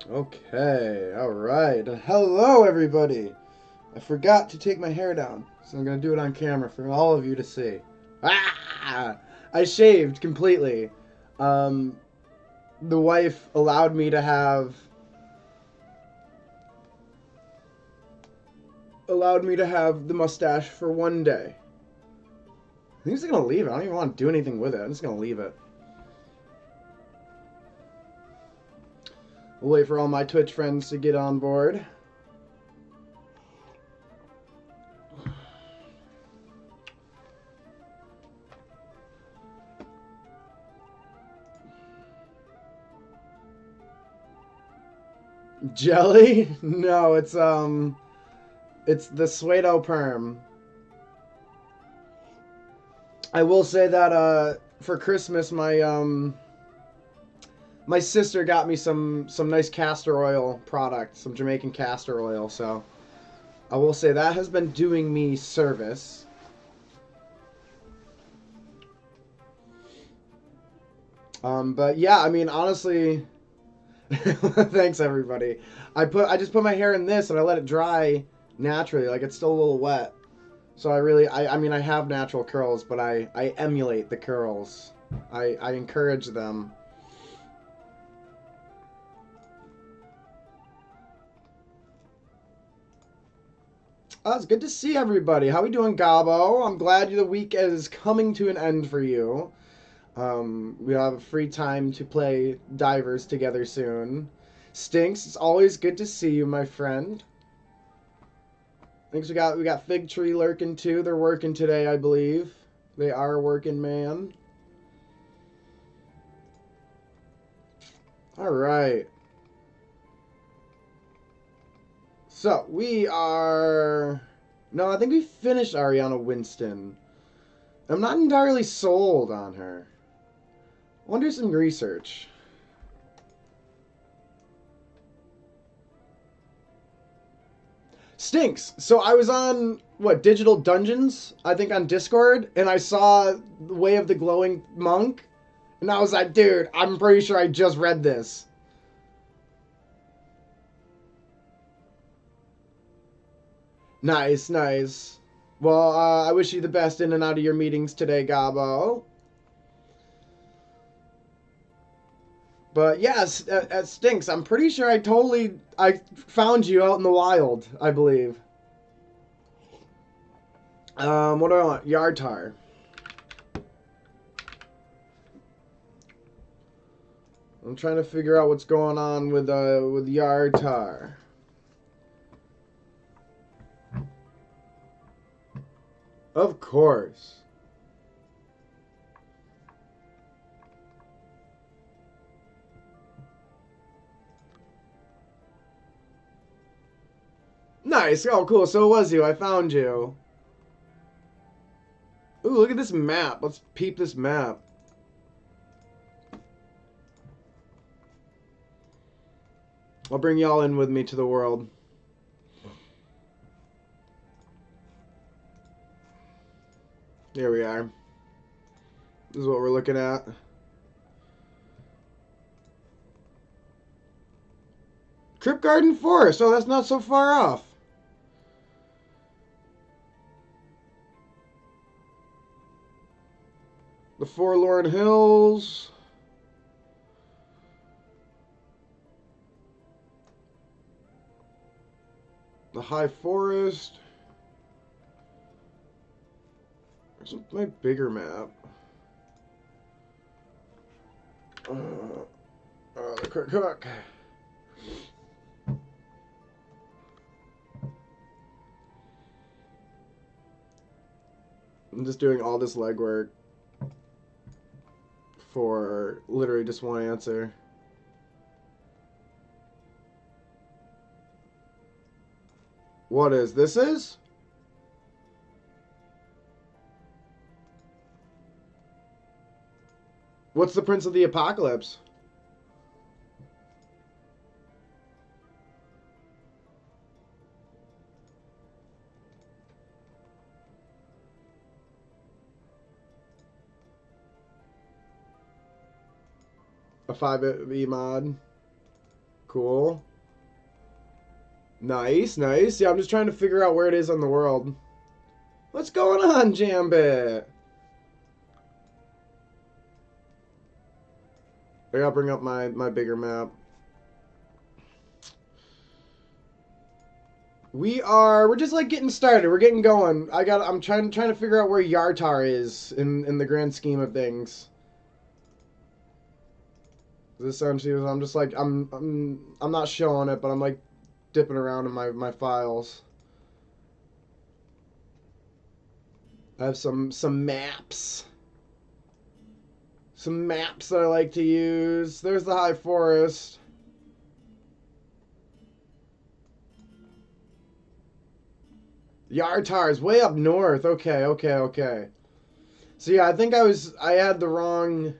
Okay, alright. Hello, everybody! I forgot to take my hair down, so I'm gonna do it on camera for all of you to see. Ah! I shaved completely. Um, the wife allowed me to have the mustache for one day. I think I'm just gonna leave it. I don't even want to do anything with it. I'm just gonna leave it. We'll wait for all my Twitch friends to get on board. Jelly? No, it's the Suedo perm. I will say that for Christmas my sister got me some nice castor oil product, some Jamaican castor oil, so I will say that has been doing me service. But yeah, I mean honestly, thanks everybody. I just put my hair in this and I let it dry naturally, like it's still a little wet. So I mean I have natural curls, but I emulate the curls. I encourage them. Oh, it's good to see everybody. How we doing, Gabo? I'm glad the week is coming to an end for you. We'll have free time to play Divers together soon. Stinks, it's always good to see you, my friend. Thanks. We got Fig Tree lurking too. They're working today, I believe. They are working, man. All right. So we are. No, I think we finished Ariana Winston. I'm not entirely sold on her. I want to do some research. Stinks. So I was on what Digital Dungeons, I think on Discord, and I saw Way of the Glowing Monk, and I was like, dude, I'm pretty sure I just read this. Nice, nice. Well, I wish you the best in and out of your meetings today, Gabo. But yes, it stinks. I'm pretty sure I found you out in the wild, I believe. What do I want? Yartar. I'm trying to figure out what's going on with Yartar. Of course. Nice. Oh, cool. So it was you. I found you. Ooh, look at this map. Let's peep this map. I'll bring y'all in with me to the world. Here we are. This is what we're looking at. Crypt Garden Forest. Oh, that's not so far off. The Forlorn Hills. The High Forest. There's my bigger map. The cook. I'm just doing all this legwork for literally just one answer. What is this is? What's the Prince of the Apocalypse? A 5e mod. Cool. Nice, nice. Yeah, I'm just trying to figure out where it is on the world. What's going on, Jambit? I gotta bring up my bigger map. We're just like getting started. We're getting going. I'm trying to figure out where Yartar is in the grand scheme of things. This essentially is I'm just like I'm not showing it, but I'm like dipping around in my files. I have some maps. Some maps that I like to use. There's the High Forest. Yartar is way up north. Okay, okay, okay. So yeah, I think I had the wrong.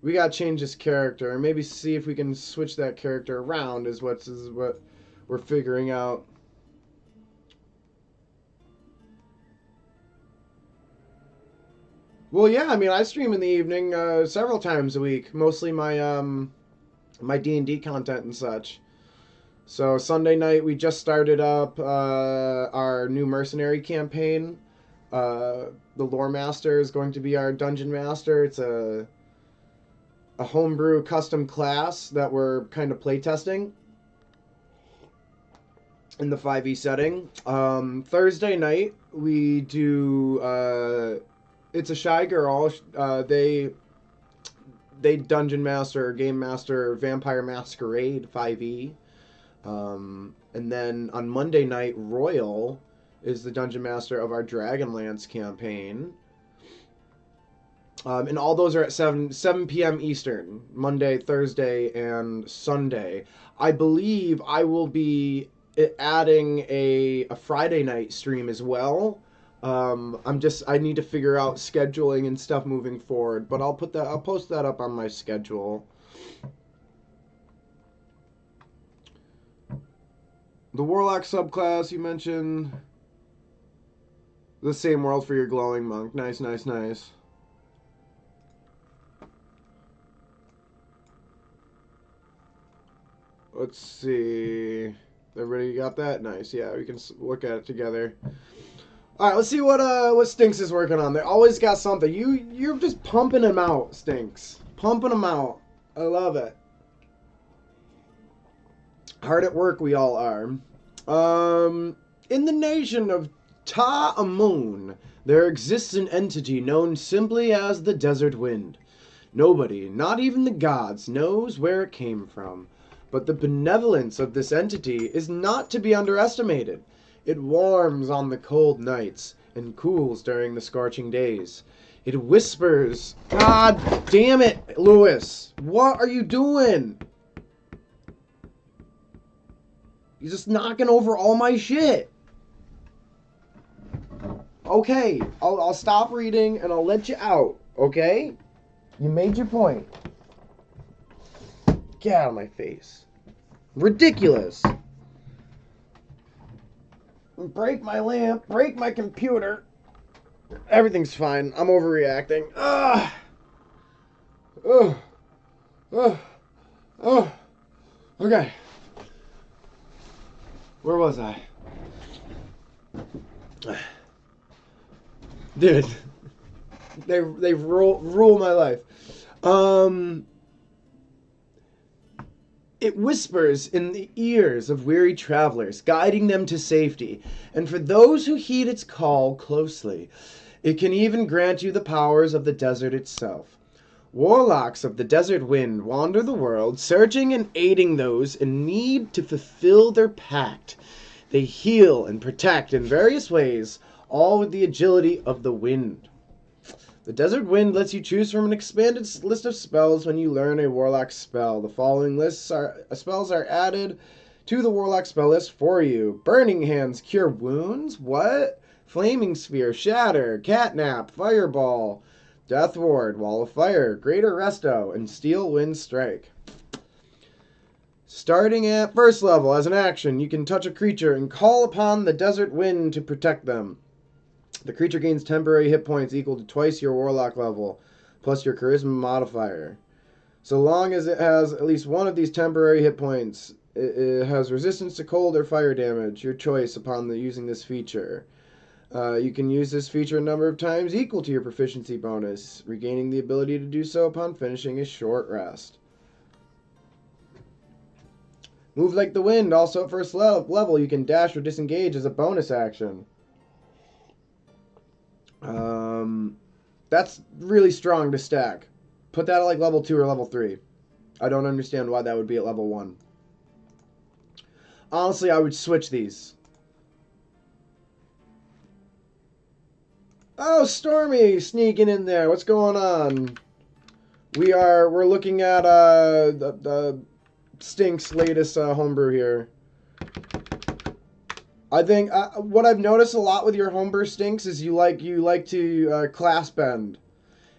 We gotta change this character, and maybe see if we can switch that character around. Is what we're figuring out. Well, yeah, I mean, I stream in the evening several times a week, mostly my my D&D content and such. So Sunday night we just started up our new mercenary campaign. The lore master is going to be our dungeon master. It's a homebrew custom class that we're kind of playtesting in the 5e setting. Thursday night we do it's a shy girl. They dungeon master, game master, vampire masquerade 5e. And then on Monday night, Royal is the dungeon master of our Dragonlance campaign. And all those are at 7 p.m. Eastern, Monday, Thursday, and Sunday. I believe I will be adding a Friday night stream as well. I need to figure out scheduling and stuff moving forward, but I'll post that up on my schedule. The Warlock subclass you mentioned. The same world for your glowing monk. Nice, nice, nice. Let's see. Everybody got that? Nice. Yeah, we can look at it together. All right, let's see what Stinks is working on. They always got something. You're just pumping them out, Stinks. Pumping them out. I love it. Hard at work, we all are. In the nation of Ta-Amun, there exists an entity known simply as the Desert Wind. Nobody, not even the gods, knows where it came from. But the benevolence of this entity is not to be underestimated. It warms on the cold nights and cools during the scorching days. It whispers. God damn it, Lewis. What are you doing? You're just knocking over all my shit. Okay, I'll stop reading and I'll let you out, okay? You made your point. Get out of my face. Ridiculous. Break my lamp, break my computer. Everything's fine. I'm overreacting. Ugh. Ugh. Ugh. Ugh. Okay. Where was I? Dude. They rule my life. It whispers in the ears of weary travelers, guiding them to safety. And for those who heed its call closely, it can even grant you the powers of the desert itself. Warlocks of the Desert Wind wander the world, searching and aiding those in need to fulfill their pact. They heal and protect in various ways, all with the agility of the wind. The Desert Wind lets you choose from an expanded list of spells when you learn a Warlock spell. The following spells are added to the Warlock spell list for you. Burning Hands, Cure Wounds. What? Flaming Sphere, Shatter, Catnap, Fireball, Death Ward, Wall of Fire, Greater Resto, and Steel Wind Strike. Starting at first level, as an action, you can touch a creature and call upon the Desert Wind to protect them. The creature gains temporary hit points equal to twice your Warlock level, plus your Charisma modifier. So long as it has at least one of these temporary hit points, it has resistance to cold or fire damage, your choice upon using this feature. You can use this feature a number of times equal to your proficiency bonus, regaining the ability to do so upon finishing a short rest. Move like the wind. Also at first level, you can dash or disengage as a bonus action. That's really strong to stack. Put that at like level 2 or level 3. I don't understand why that would be at level 1. Honestly, I would switch these. Oh, Stormy sneaking in there. What's going on? We're looking at the Stink's latest homebrew here. I think what I've noticed a lot with your homebrew, Stinks, is you like to class bend,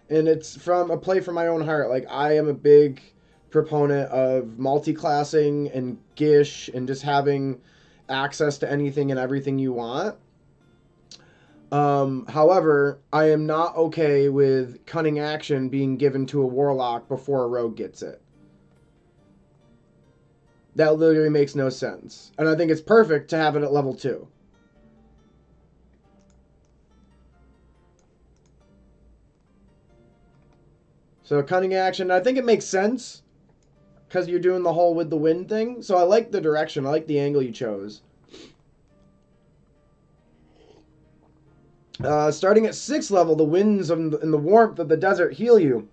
and it's from a play from my own heart. Like, I am a big proponent of multi-classing and Gish and just having access to anything and everything you want. However, I am not okay with cunning action being given to a warlock before a rogue gets it. That literally makes no sense. And I think it's perfect to have it at level 2. So cunning action, I think it makes sense because you're doing the whole with the wind thing. So I like the direction. I like the angle you chose. Starting at 6th level, the winds and the warmth of the desert heal you.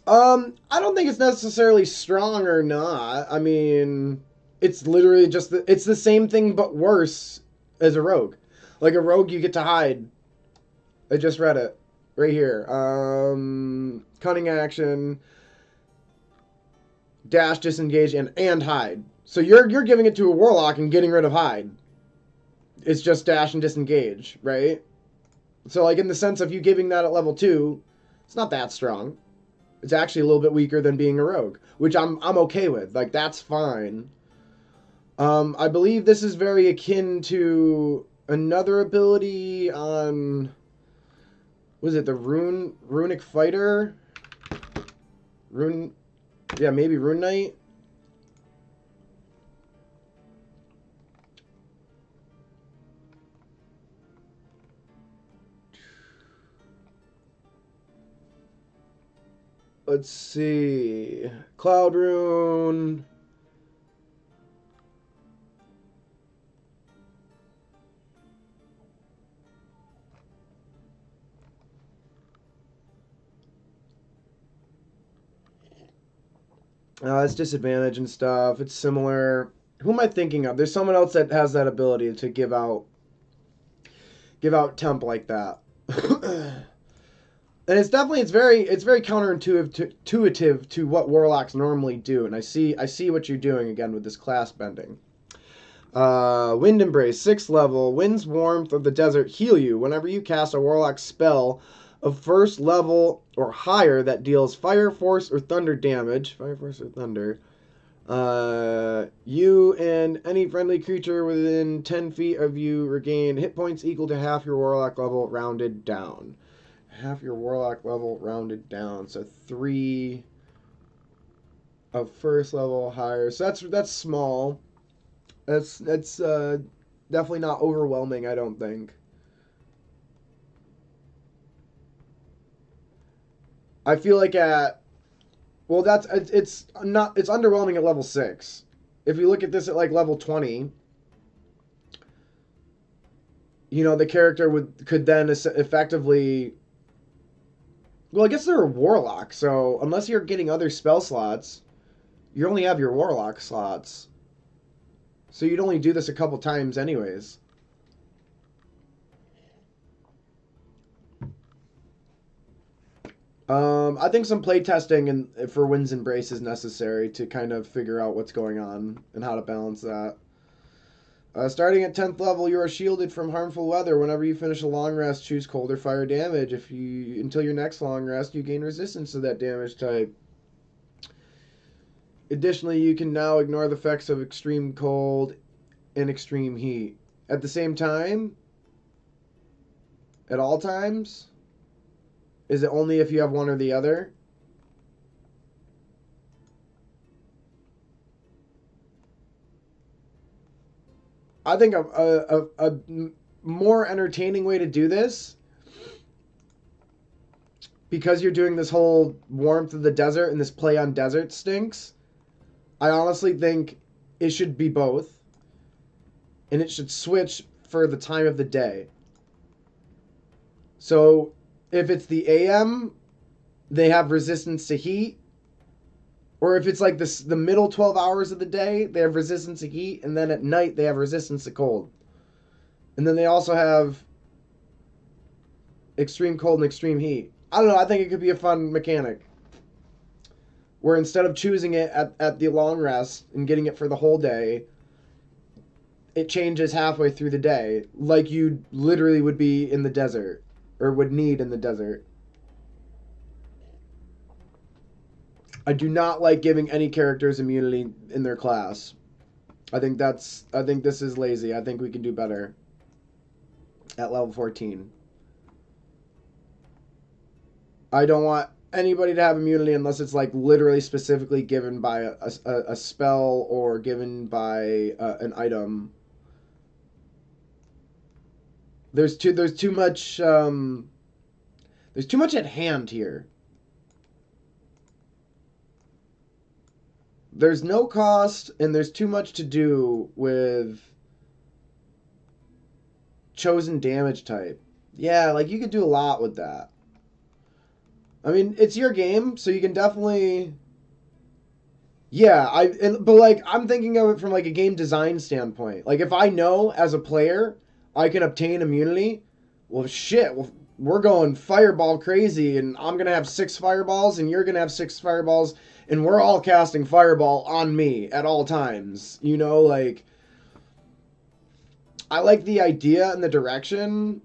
I don't think it's necessarily strong or not. I mean, it's literally just it's the same thing but worse as a rogue. Like a rogue, you get to hide. I just read it right here. Cunning action, dash, disengage, and hide. So you're giving it to a warlock and getting rid of hide. It's just dash and disengage, right? So like in the sense of you giving that at level 2, it's not that strong. It's actually a little bit weaker than being a rogue, which I'm okay with. Like, that's fine. I believe this is very akin to another ability on, was it the Runic Fighter? Yeah, maybe Rune Knight. Let's see. Cloud Rune. It's disadvantage and stuff. It's similar. Who am I thinking of? There's someone else that has that ability to give out temp like that. And it's very counterintuitive to what warlocks normally do. And I see what you're doing again with this class bending. Wind Embrace, 6th level. Wind's warmth of the desert heal you whenever you cast a warlock spell of 1st level or higher that deals fire, force, or thunder damage. Fire, force, or thunder. You and any friendly creature within 10 feet of you regain hit points equal to half your warlock level rounded down. Half your warlock level rounded down. So 3 of 1st level higher. So that's small. That's definitely not overwhelming, I don't think. I feel like it's underwhelming at level 6. If you look at this at like level 20, you know, the character could then effectively, well, I guess they're a warlock, so unless you're getting other spell slots, you only have your warlock slots. So you'd only do this a couple times anyways. I think some playtesting for Wind's Embrace is necessary to kind of figure out what's going on and how to balance that. Starting at 10th level, you are shielded from harmful weather. Whenever you finish a long rest, choose cold or fire damage. Until your next long rest, you gain resistance to that damage type. Additionally, you can now ignore the effects of extreme cold and extreme heat. At the same time, at all times, Is it only if you have one or the other? I think a more entertaining way to do this, because you're doing this whole warmth of the desert and this play on desert stinks, I honestly think it should be both. And it should switch for the time of the day. So if it's the AM, they have resistance to heat. Or if it's like the middle 12 hours of the day, they have resistance to heat. And then at night, they have resistance to cold. And then they also have extreme cold and extreme heat. I don't know. I think it could be a fun mechanic. Where instead of choosing it at the long rest and getting it for the whole day, it changes halfway through the day. Like you literally would be in the desert. Or would need in the desert. I do not like giving any characters immunity in their class. I think this is lazy. I think we can do better at level 14. I don't want anybody to have immunity unless it's like literally specifically given by a spell or given by an item. There's too much at hand here. There's no cost, and there's too much to do with chosen damage type. Yeah, like you could do a lot with that. I mean, it's your game, so you can definitely. Yeah, but like I'm thinking of it from like a game design standpoint. Like if I know as a player I can obtain immunity, well shit, well, we're going fireball crazy, and I'm gonna have 6 fireballs, and you're gonna have 6 fireballs, and we're all casting fireball on me at all times. You know, like I like the idea and the direction,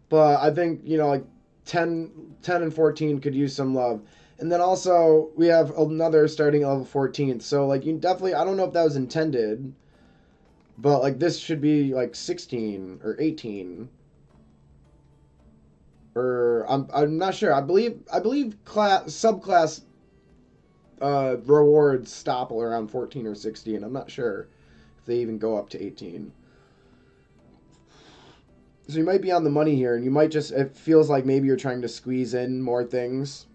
but I think, you know, like 10 and 14 could use some love. And then also we have another starting at level 14. So like you definitely, I don't know if that was intended, but like this should be like 16 or 18. Or I'm not sure. I believe subclass rewards stop around 14 or 16. I'm not sure if they even go up to 18. So you might be on the money here, and you might just, it feels like maybe you're trying to squeeze in more things.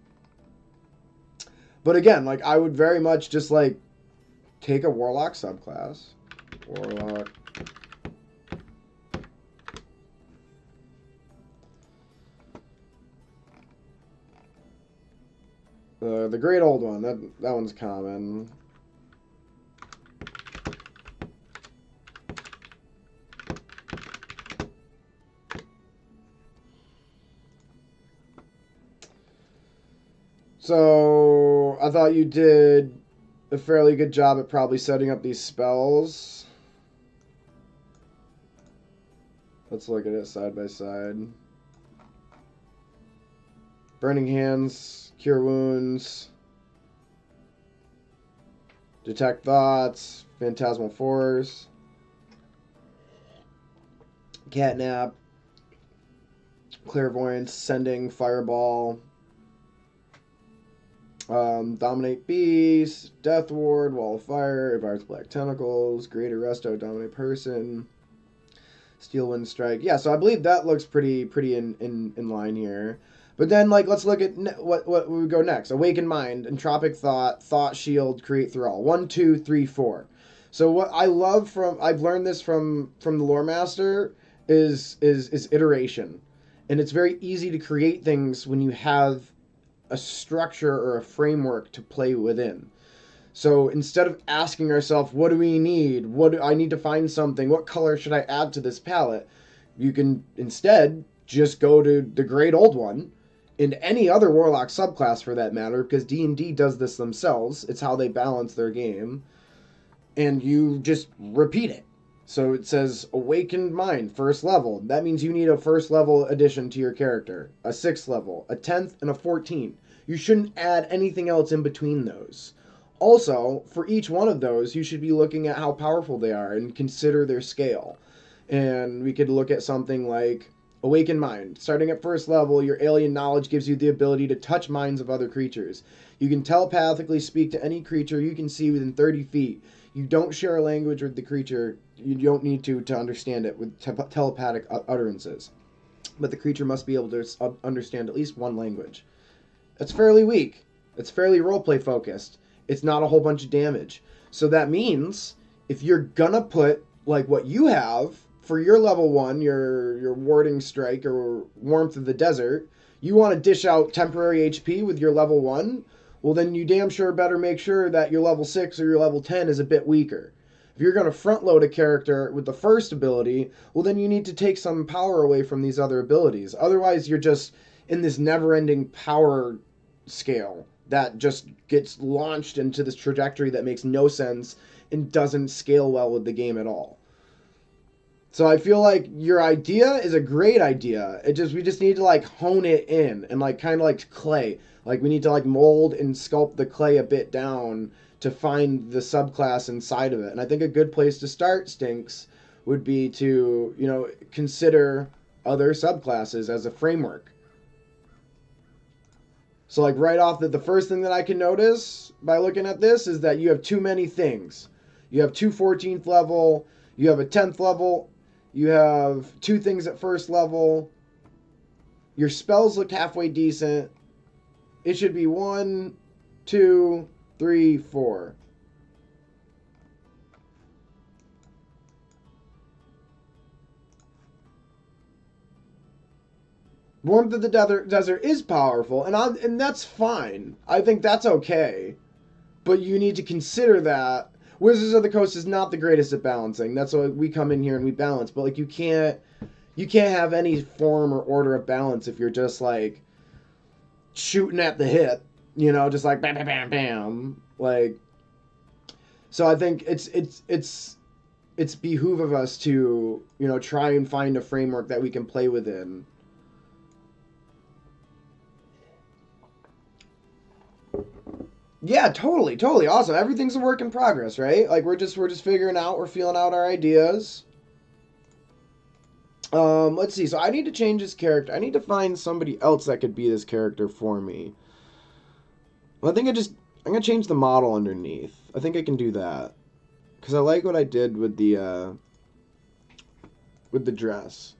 But again, like I would very much just like take a warlock subclass. Warlock. The great old one, that one's common. So I thought you did a fairly good job at probably setting up these spells. Let's look at it side by side. Burning Hands, Cure Wounds, Detect Thoughts, Phantasmal Force, Catnap, Clairvoyance, Sending, Fireball, Dominate Beast, Death Ward, Wall of Fire, Advance Black Tentacles, Great Arresto, Dominate Person, Steel Wind Strike. Yeah, so I believe that looks pretty in line here. But then, like, let's look at what we go next. Awaken Mind, Entropic Thought, Thought Shield, Create Thrall. 1, 2, 3, 4. So what I love I've learned this from the Lore Master is iteration. And it's very easy to create things when you have a structure or a framework to play within. So instead of asking ourselves, what do we need? What do I need to find something? What color should I add to this palette? You can instead just go to the great old one, and any other Warlock subclass for that matter, because D&D does this themselves. It's how they balance their game. And you just repeat it. So it says Awakened Mind, first level. That means you need a first level addition to your character. A 6th level, a 10th, and a 14th. You shouldn't add anything else in between those. Also, for each one of those, you should be looking at how powerful they are and consider their scale. And we could look at something like Awakened Mind. Starting at first level, your alien knowledge gives you the ability to touch minds of other creatures. You can telepathically speak to any creature you can see within 30 feet. You don't share a language with the creature. You don't need to understand it with telepathic utterances. But the creature must be able to understand at least one language. It's fairly weak. It's fairly roleplay focused. It's not a whole bunch of damage. So that means if you're gonna put like what you have for your level 1, your warding strike or warmth of the desert, you want to dish out temporary HP with your level 1, well then you damn sure better make sure that your level 6 or your level 10 is a bit weaker. If you're going to front load a character with the first ability, well then you need to take some power away from these other abilities. Otherwise you're just in this never-ending power scale that just gets launched into this trajectory that makes no sense and doesn't scale well with the game at all. So I feel like your idea is a great idea. We just need to like hone it in and like kind of like clay. Like we need to like mold and sculpt the clay a bit down to find the subclass inside of it. And I think a good place to start, Stinks, would be to, you know, consider other subclasses as a framework. So like right off the first thing that I can notice by looking at this is that you have too many things. You have 2 14th level, you have a 10th level, you have 2 things at first level. Your spells look halfway decent. It should be 1, 2, 3, 4. Warmth of the Desert is powerful, and that's fine. I think that's okay. But you need to consider that Wizards of the Coast is not the greatest at balancing. That's why we come in here and we balance. But like you can't have any form or order of balance if you're just like shooting at the hip, you know, just like bam bam bam bam. Like, so I think it's behoove of us to, you know, try and find a framework that we can play within. Yeah, totally awesome. Everything's a work in progress, right? Like we're just figuring out, we're feeling out our ideas. Let's see. So I need to change this character. I need to find somebody else that could be this character for me. Well, I think I'm gonna change the model underneath. I think I can do that because I like what I did with the dress.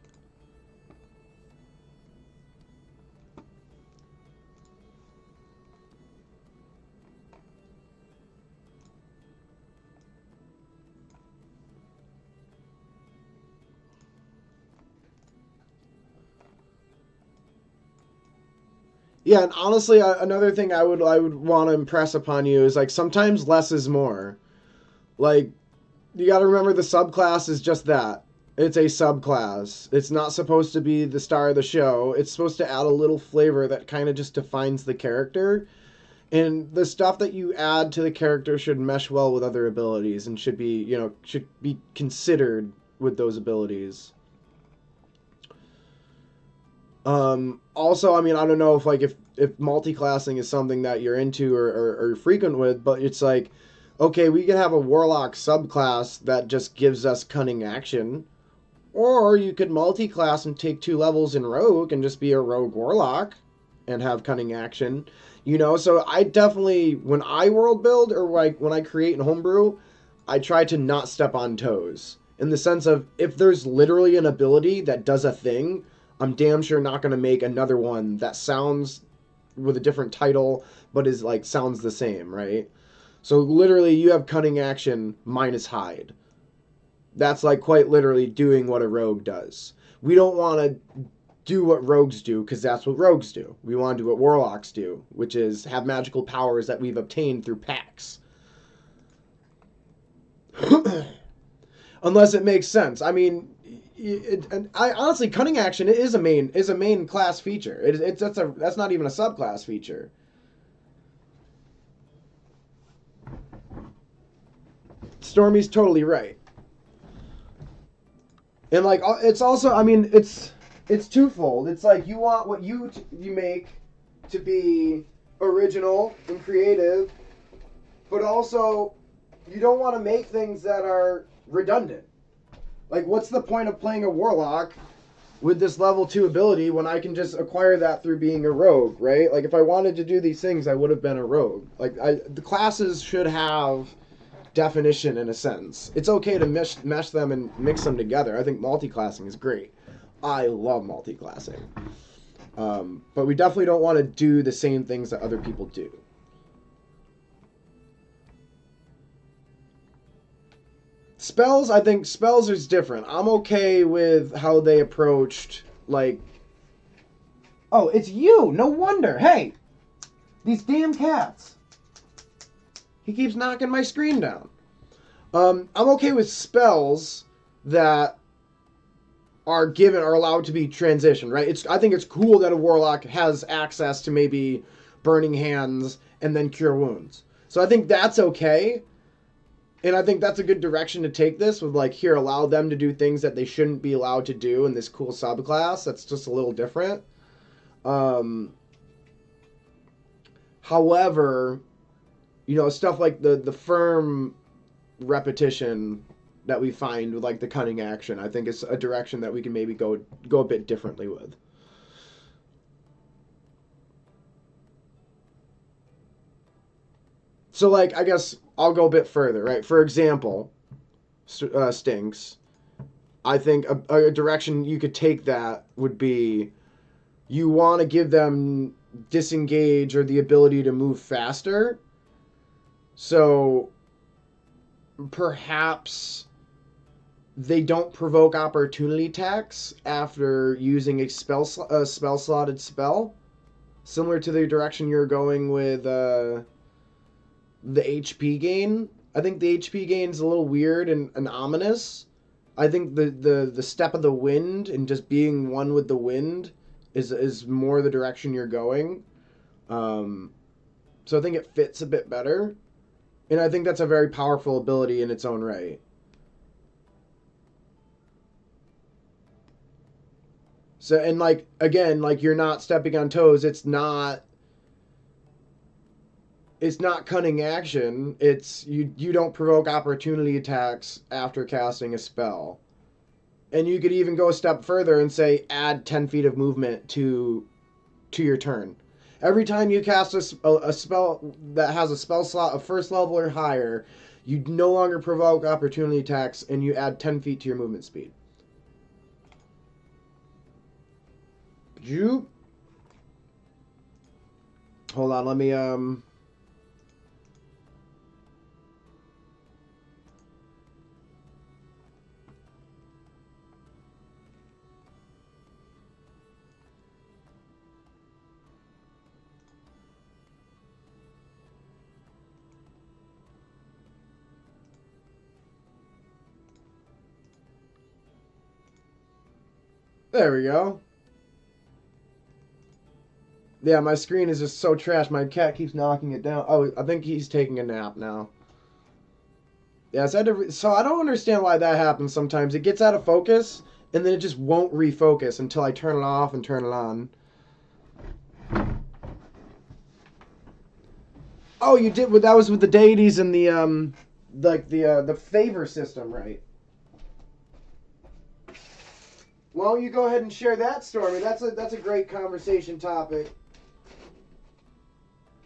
Yeah, and honestly, another thing I would want to impress upon you is like sometimes less is more. Like you got to remember the subclass is just that. It's a subclass. It's not supposed to be the star of the show. It's supposed to add a little flavor that kind of just defines the character. And the stuff that you add to the character should mesh well with other abilities and should be, you know, should be considered with those abilities. Also, I mean, I don't know if like if multi-classing is something that you're into or frequent with, but it's like, okay, we can have a warlock subclass that just gives us cunning action, or you could multi-class and take 2 levels in rogue and just be a rogue warlock and have cunning action, you know. So I definitely, when I world build or like when I create in homebrew, I try to not step on toes in the sense of if there's literally an ability that does a thing, I'm damn sure not going to make another one that sounds with a different title, but is like sounds the same, right? So literally you have cunning action minus hide. That's like quite literally doing what a rogue does. We don't want to do what rogues do because that's what rogues do. We want to do what warlocks do, which is have magical powers that we've obtained through packs. Unless it makes sense. I mean, and I honestly, cunning action is a main class feature. That's not even a subclass feature. Stormy's totally right. And like it's also, I mean, it's twofold. It's like you want what you make to be original and creative, but also you don't want to make things that are redundant. Like, what's the point of playing a warlock with this level 2 ability when I can just acquire that through being a rogue, right? Like, if I wanted to do these things, I would have been a rogue. Like, the classes should have definition in a sense. It's okay to mesh them and mix them together. I think multi-classing is great. I love multi-classing. But we definitely don't want to do the same things that other people do. Spells, I think spells is different. I'm okay with how they approached, like... Oh, it's you! No wonder! Hey! These damn cats! He keeps knocking my screen down. I'm okay with spells that are allowed to be transitioned, right? I think it's cool that a warlock has access to maybe burning hands and then cure wounds. So I think that's okay. And I think that's a good direction to take this with, like, here, allow them to do things that they shouldn't be allowed to do in this cool subclass. That's just a little different. However, you know, stuff like the firm repetition that we find with, like, the cunning action, I think is a direction that we can maybe go a bit differently with. So, like, I guess I'll go a bit further, right? For example, Stinks. I think a direction you could take that would be you want to give them disengage or the ability to move faster. So perhaps they don't provoke opportunity attacks after using a spell-slotted spell. Similar to the direction you're going with the HP gain. I think the HP gain is a little weird and ominous. I think the step of the wind and just being one with the wind is more the direction you're going. So I think it fits a bit better. And I think that's a very powerful ability in its own right. So, and like, again, like, you're not stepping on toes. It's not cunning action. It's you don't provoke opportunity attacks after casting a spell. And you could even go a step further and say add 10 feet of movement to your turn. Every time you cast a spell that has a spell slot of first level or higher, you no longer provoke opportunity attacks and you add 10 feet to your movement speed. Hold on, let me there we go. Yeah, my screen is just so trash. My cat keeps knocking it down. Oh, I think he's taking a nap now. Yeah, so I don't understand why that happens sometimes. It gets out of focus, and then it just won't refocus until I turn it off and turn it on. Oh, you did. That was with the deities and the the favor system, right? Why don't you go ahead and share that, Stormy? That's a great conversation topic.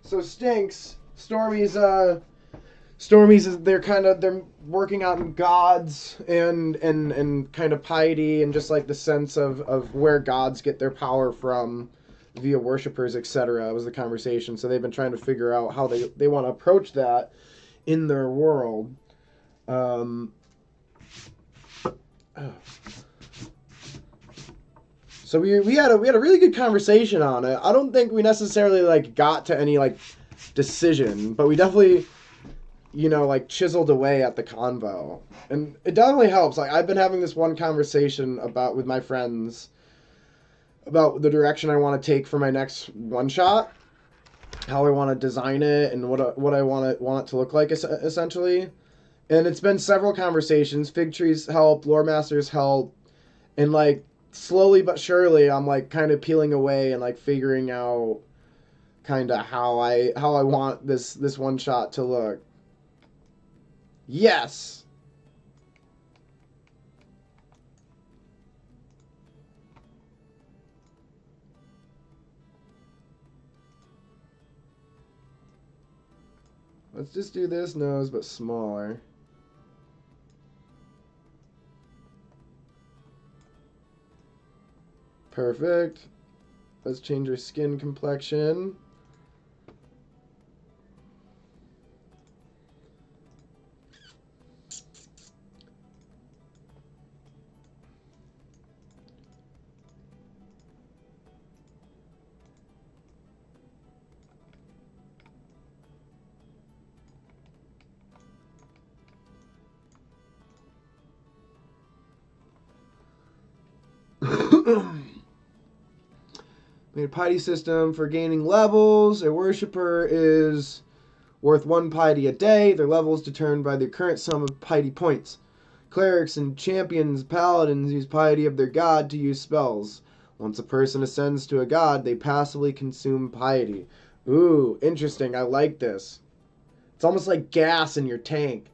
So Stinks, Stormy's they're working on gods and kind of piety and just like the sense of where gods get their power from via worshippers, etc. was the conversation. So they've been trying to figure out how they want to approach that in their world. So we had a really good conversation on it. I don't think we necessarily like got to any like decision, but we definitely, you know, like chiseled away at the convo. And it definitely helps. Like, I've been having this one conversation with my friends about the direction I want to take for my next one shot, how I want to design it, and what I want it to look like essentially. And it's been several conversations. Fig Trees help, Lore Masters help, and like slowly but surely I'm like kind of peeling away and like figuring out kind of how I want this one shot to look. Yes. Let's just do this nose, but smaller. Perfect. Let's change her skin complexion. Made a piety system for gaining levels. A worshiper is worth 1 piety a day. Their level is determined by their current sum of piety points. Clerics and champions, paladins use piety of their god to use spells. Once a person ascends to a god, they passively consume piety. Ooh, interesting. I like this. It's almost like gas in your tank.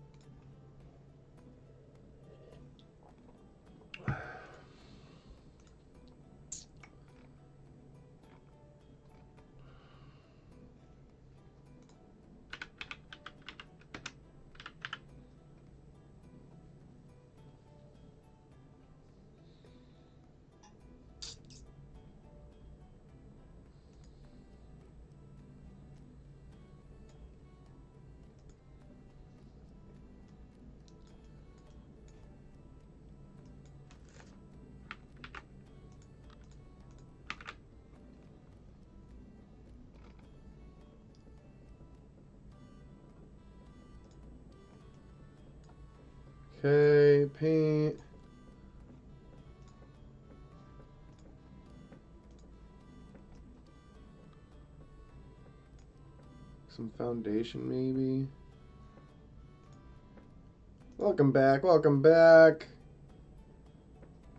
Okay, paint. Some foundation, maybe. Welcome back, welcome back.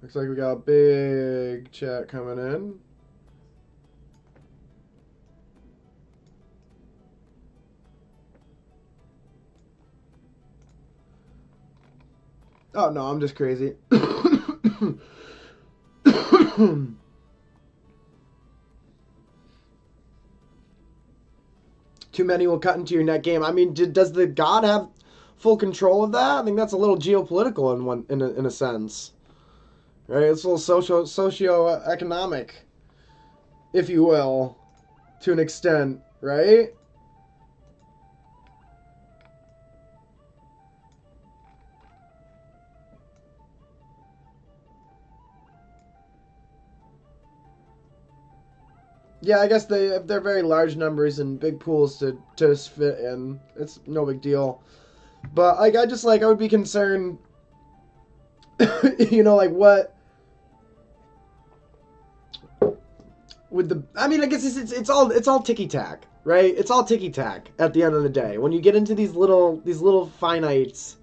Looks like we got a big chat coming in. Oh, no, I'm just crazy. Too many will cut into your net game. I mean, does the god have full control of that? I think that's a little geopolitical in a sense. Right? It's a little socio-economic, if you will, to an extent, right? Yeah, I guess they're very large numbers and big pools to fit in. It's no big deal. But like, I would be concerned, you know, like what with the. I mean, I guess it's all ticky tack, right? It's all ticky tack at the end of the day. When you get into these little finites,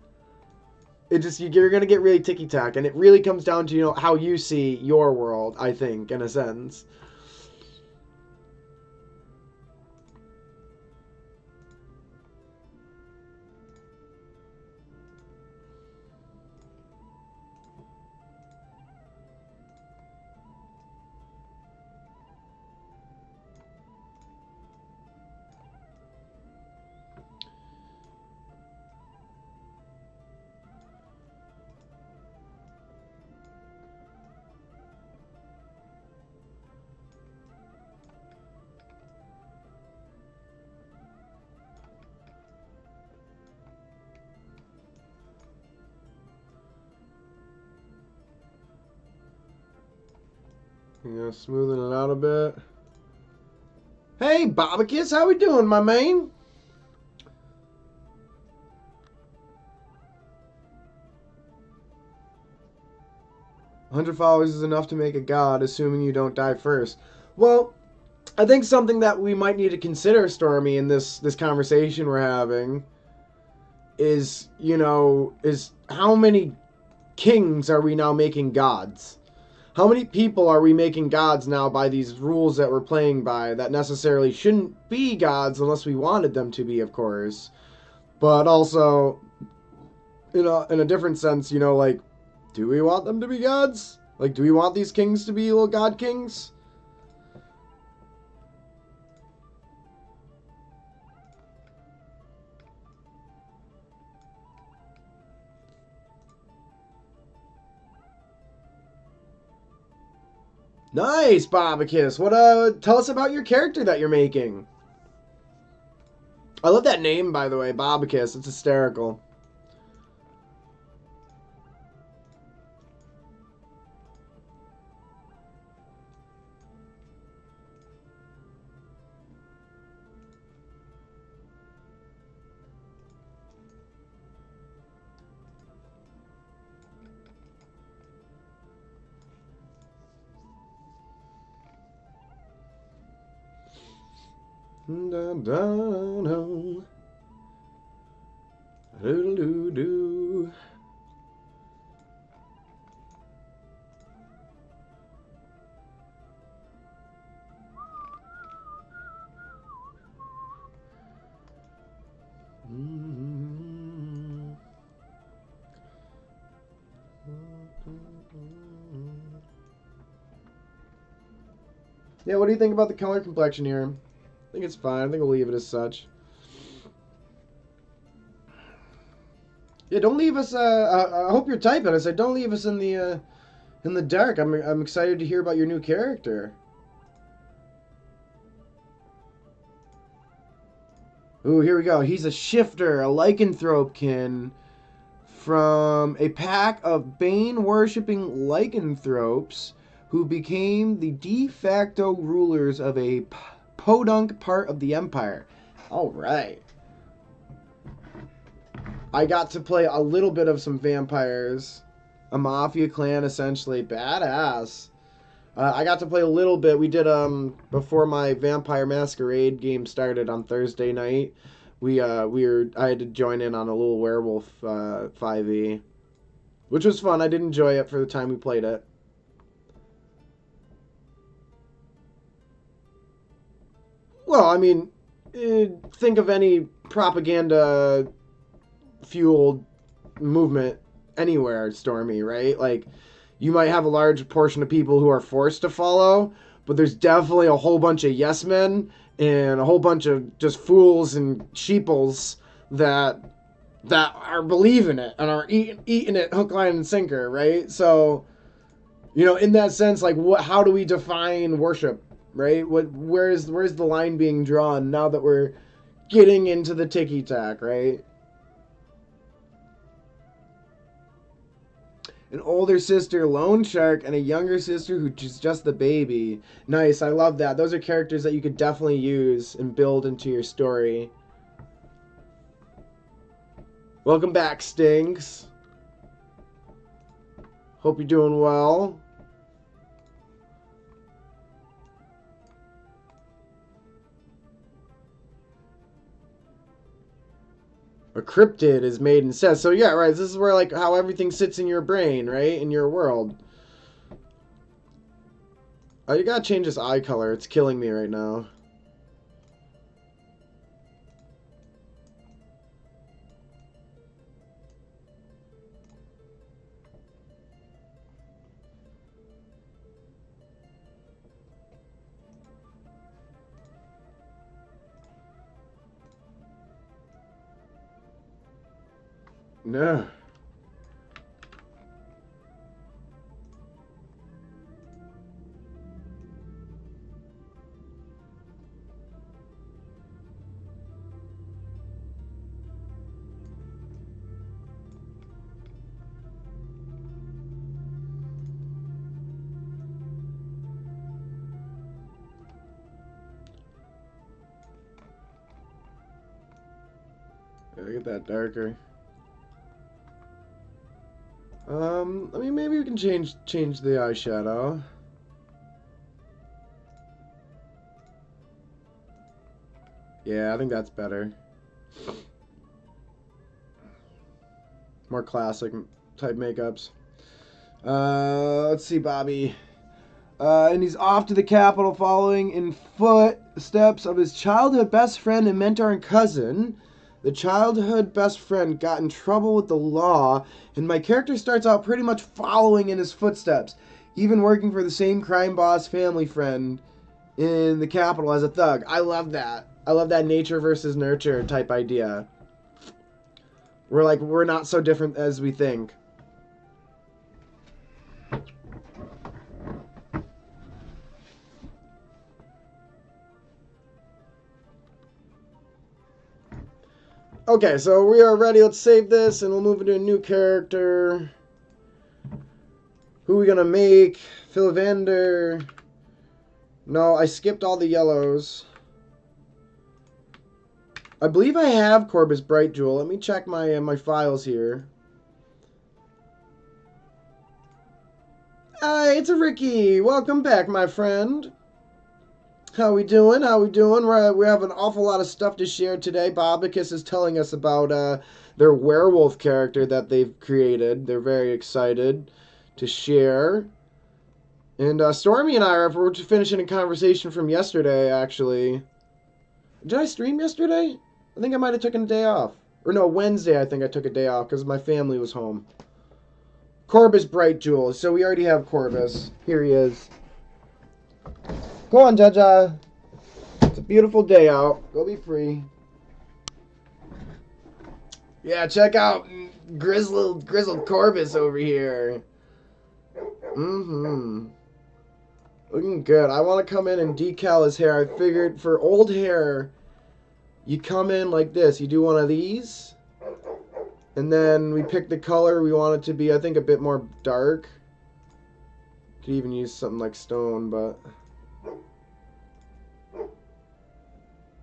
you're gonna get really ticky tack, and it really comes down to, you know, how you see your world. I think, in a sense. Yeah, smoothing it out a bit. Hey, Bobicus, how we doing, my man? $100 is enough to make a god, assuming you don't die first. Well, I think something that we might need to consider, Stormy, in this conversation we're having is, you know, is how many kings are we now making gods? How many people are we making gods now by these rules that we're playing by that necessarily shouldn't be gods unless we wanted them to be, of course. But also, you know, in a different sense, you know, like, do we want them to be gods? Like, do we want these kings to be little god kings? Nice, Bobicus. What? Tell us about your character that you're making. I love that name, by the way, Bobicus. It's hysterical. Da, da, da. Do, do, do. Yeah, what do you think about the color complexion here? I think it's fine. I think we'll leave it as such. Yeah, don't leave us. I hope you're typing. I said, don't leave us in the dark. I'm excited to hear about your new character. Ooh, here we go. He's a shifter, a lycanthropekin from a pack of Bane-worshipping lycanthropes who became the de facto rulers of a podunk part of the Empire. All right. I got to play a little bit of some vampires. A mafia clan, essentially. Badass. I got to play a little bit. We did, before my Vampire Masquerade game started on Thursday night, I had to join in on a little Werewolf 5e, which was fun. I did enjoy it for the time we played it. Well, I mean, think of any propaganda fueled movement anywhere, Stormy, right? Like, you might have a large portion of people who are forced to follow, but there's definitely a whole bunch of yes men and a whole bunch of just fools and sheeples that are believing it and are eating it hook, line, and sinker, right? So, you know, in that sense, like, how do we define worship, right? Where's the line being drawn now that we're getting into the ticky-tack, right? An older sister, Lone Shark, and a younger sister who's just the baby. Nice, I love that. Those are characters that you could definitely use and build into your story. Welcome back, Stings. Hope you're doing well. A cryptid is made and says. So yeah, right, this is where, like, how everything sits in your brain, right? In your world. Oh, you gotta change this eye color. It's killing me right now. No. Gotta get that darker. I mean, maybe we can change the eyeshadow. Yeah, I think that's better. More classic type makeups. Let's see, Bobby. And he's off to the capital following in footsteps of his childhood best friend and mentor and cousin. The childhood best friend got in trouble with the law, and my character starts out pretty much following in his footsteps, even working for the same crime boss family friend in the capital as a thug. I love that. I love that nature versus nurture type idea. We're not so different as we think. Okay, so we are ready. Let's save this, and we'll move into a new character. Who are we gonna make? Philvander. No, I skipped all the yellows. I believe I have Corbus Bright Jewel. Let me check my my files here. Hi, it's a Ricky. Welcome back, my friend. How we doing? How we doing? We have an awful lot of stuff to share today. Bobicus is telling us about their werewolf character that they've created. They're very excited to share. And Stormy and we're just finishing a conversation from yesterday, actually. Did I stream yesterday? I think I might have taken a day off. Or no, Wednesday I think I took a day off because my family was home. Corbus Bright Jewel. So we already have Corbus. Here he is. Go on, Jaja. It's a beautiful day out. Go be free. Yeah, check out grizzled Corbus over here. Mm-hmm. Looking good. I want to come in and decal his hair. I figured for old hair, you come in like this. You do one of these. And then we pick the color. We want it to be, I think, a bit more dark. Could even use something like stone, but...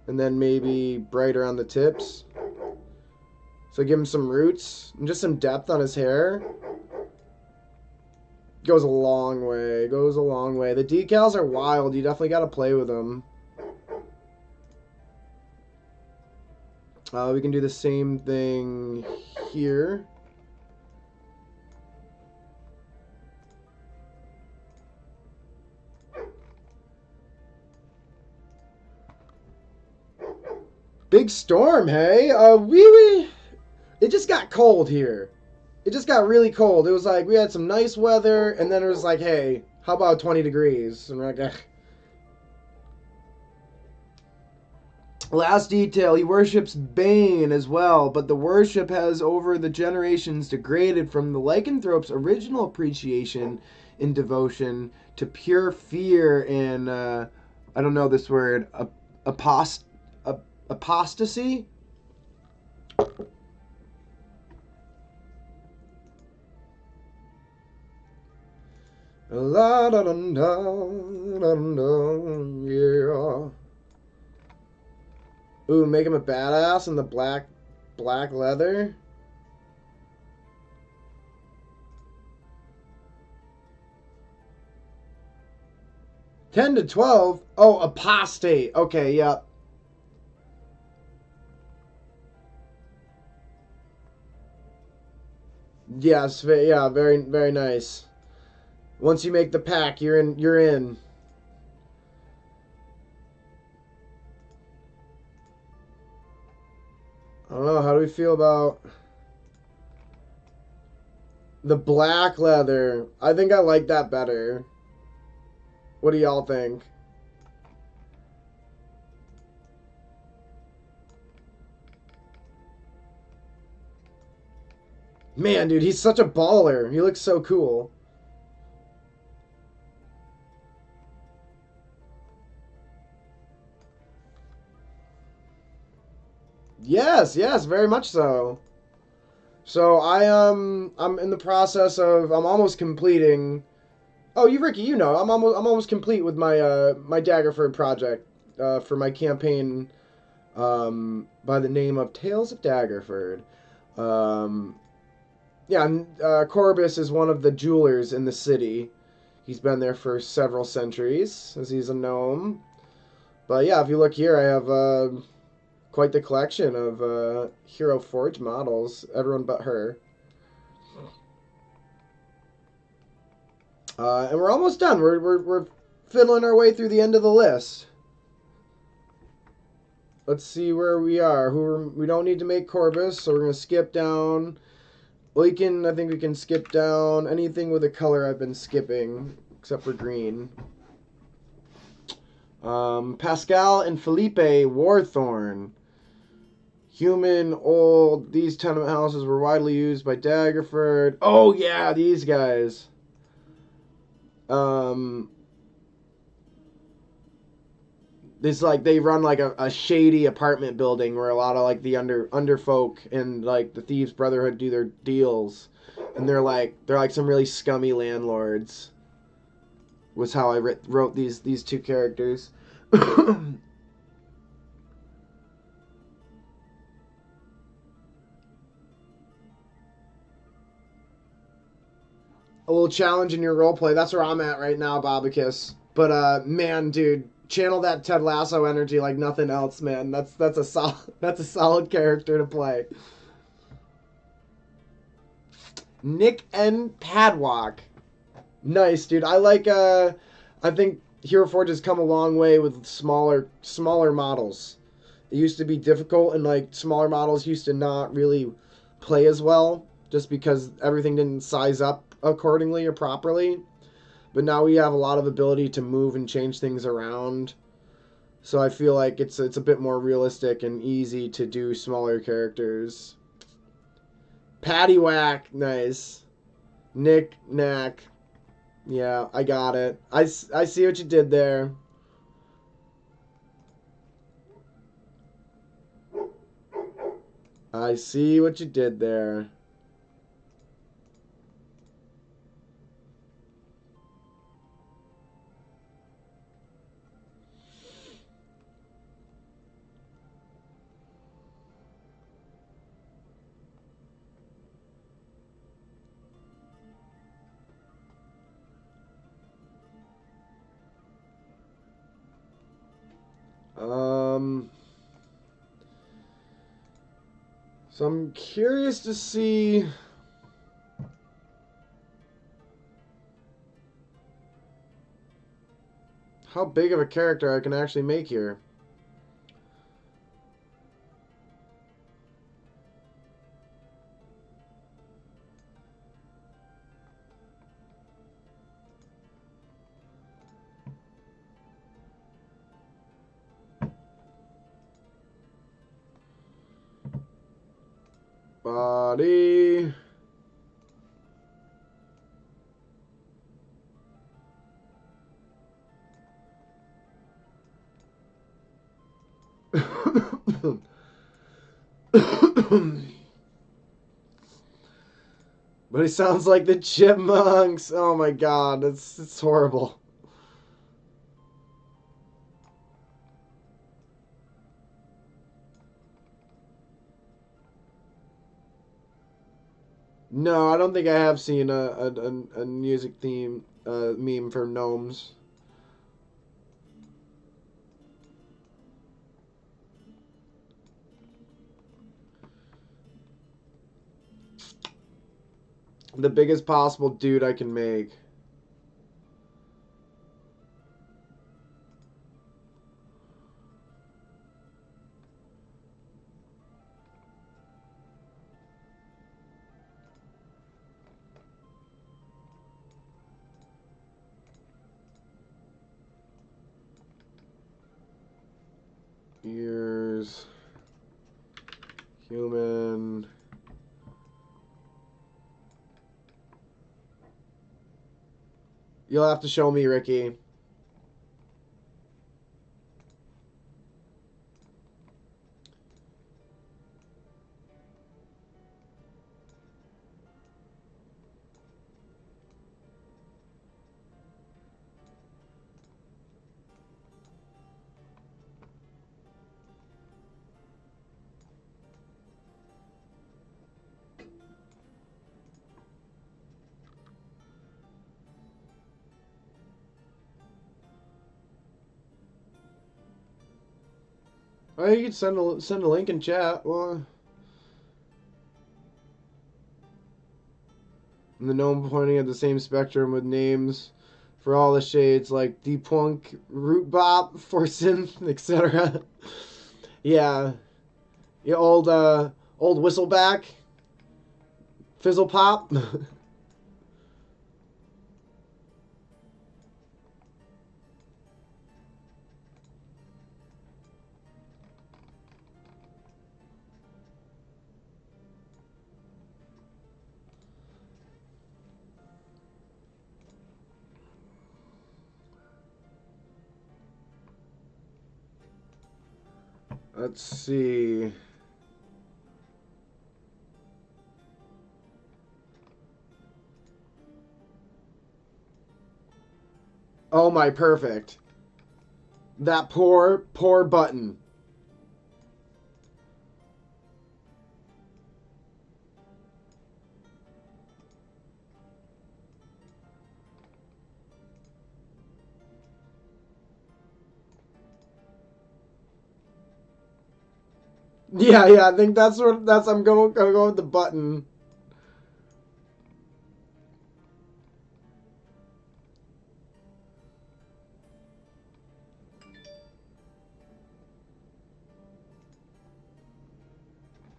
And then maybe brighter on the tips. So give him some roots and just some depth on his hair. Goes a long way. Goes a long way. The decals are wild. You definitely got to play with them. We can do the same thing here. Big storm, hey? Wee. It just got cold here. It just got really cold. It was like we had some nice weather, and then it was like, hey, how about 20 degrees? And we're like, ugh. Last detail, he worships Bane as well, but the worship has over the generations degraded from the lycanthrope's original appreciation and devotion to pure fear and, I don't know this word, apostasy? La da da da da, yeah. Ooh, make him a badass in the black leather. $10 to $12. Oh, apostate. Okay, yep. Yes, yeah, very very nice. Once you make the pack, you're in. You're in. I don't know. How do we feel about the black leather? I think I like that better. What do y'all think? Man, dude, he's such a baller. He looks so cool. Yes, very much so. So I'm in the process of I'm almost completing. Oh, Ricky, you know, I'm almost complete with my my Daggerford project for my campaign by the name of Tales of Daggerford. Yeah, Corbus is one of the jewelers in the city. He's been there for several centuries, as he's a gnome. But yeah, if you look here, I have quite the collection of Hero Forge models, everyone but her. And we're almost done. We're fiddling our way through the end of the list. Let's see where we are. We don't need to make Corbus, so we're going to skip down. I think we can skip down anything with a color I've been skipping, except for green. Pascal and Felipe Warthorn. Human, old, these tenement houses were widely used by Daggerford. Oh, yeah, these guys. It's like they run like a shady apartment building where a lot of like the underfolk and like the Thieves Brotherhood do their deals, and they're like some really scummy landlords. Was how I wrote these two characters. A little challenge in your roleplay. That's where I'm at right now, Bobicus. But man, dude, channel that Ted Lasso energy like nothing else, man. That's a solid that's a solid character to play. Nick N. Padwalk. Nice, dude. I like I think Hero Forge has come a long way with smaller models. It used to be difficult and like smaller models used to not really play as well just because everything didn't size up accordingly or properly. But now we have a lot of ability to move and change things around. So I feel like it's a bit more realistic and easy to do smaller characters. Paddywhack, nice. Nick Knack. Yeah, I got it. I see what you did there. I see what you did there. So I'm curious to see how big of a character I can actually make here. Body. But he sounds like the Chipmunks. Oh my god, it's horrible. No, I don't think I have seen a music theme meme for gnomes. The biggest possible dude I can make. Ears. Human. You'll have to show me, Ricky. Oh, you can send a link in chat. Well, and the gnome pointing at the same spectrum with names for all the shades like Depunk, Root Bop, For Synth, etc. Yeah. Yeah, old Whistleback, Fizzle Pop. Let's see. Oh my, perfect. That poor button. Yeah, I think that's I'm gonna go with the button.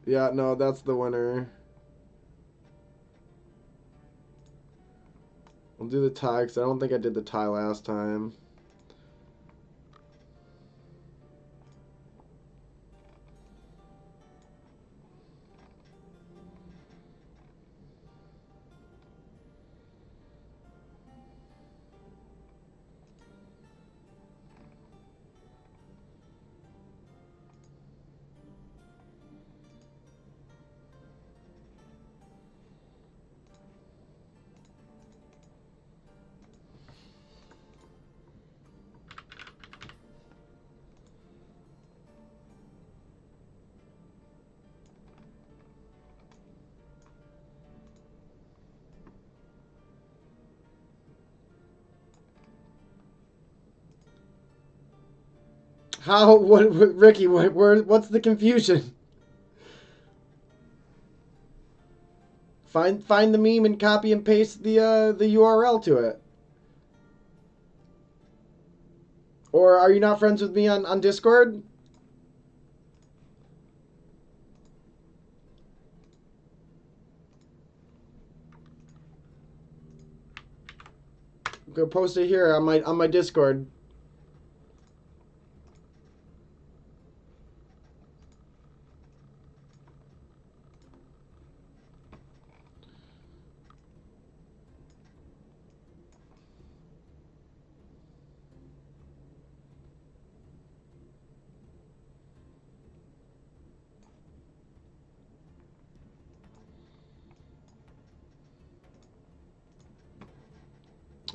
Yeah, no, that's the winner. We'll do the tie, because I don't think I did the tie last time. How? What? Ricky? What's the confusion? Find the meme and copy and paste the URL to it. Or are you not friends with me on Discord? Go post it here on my Discord.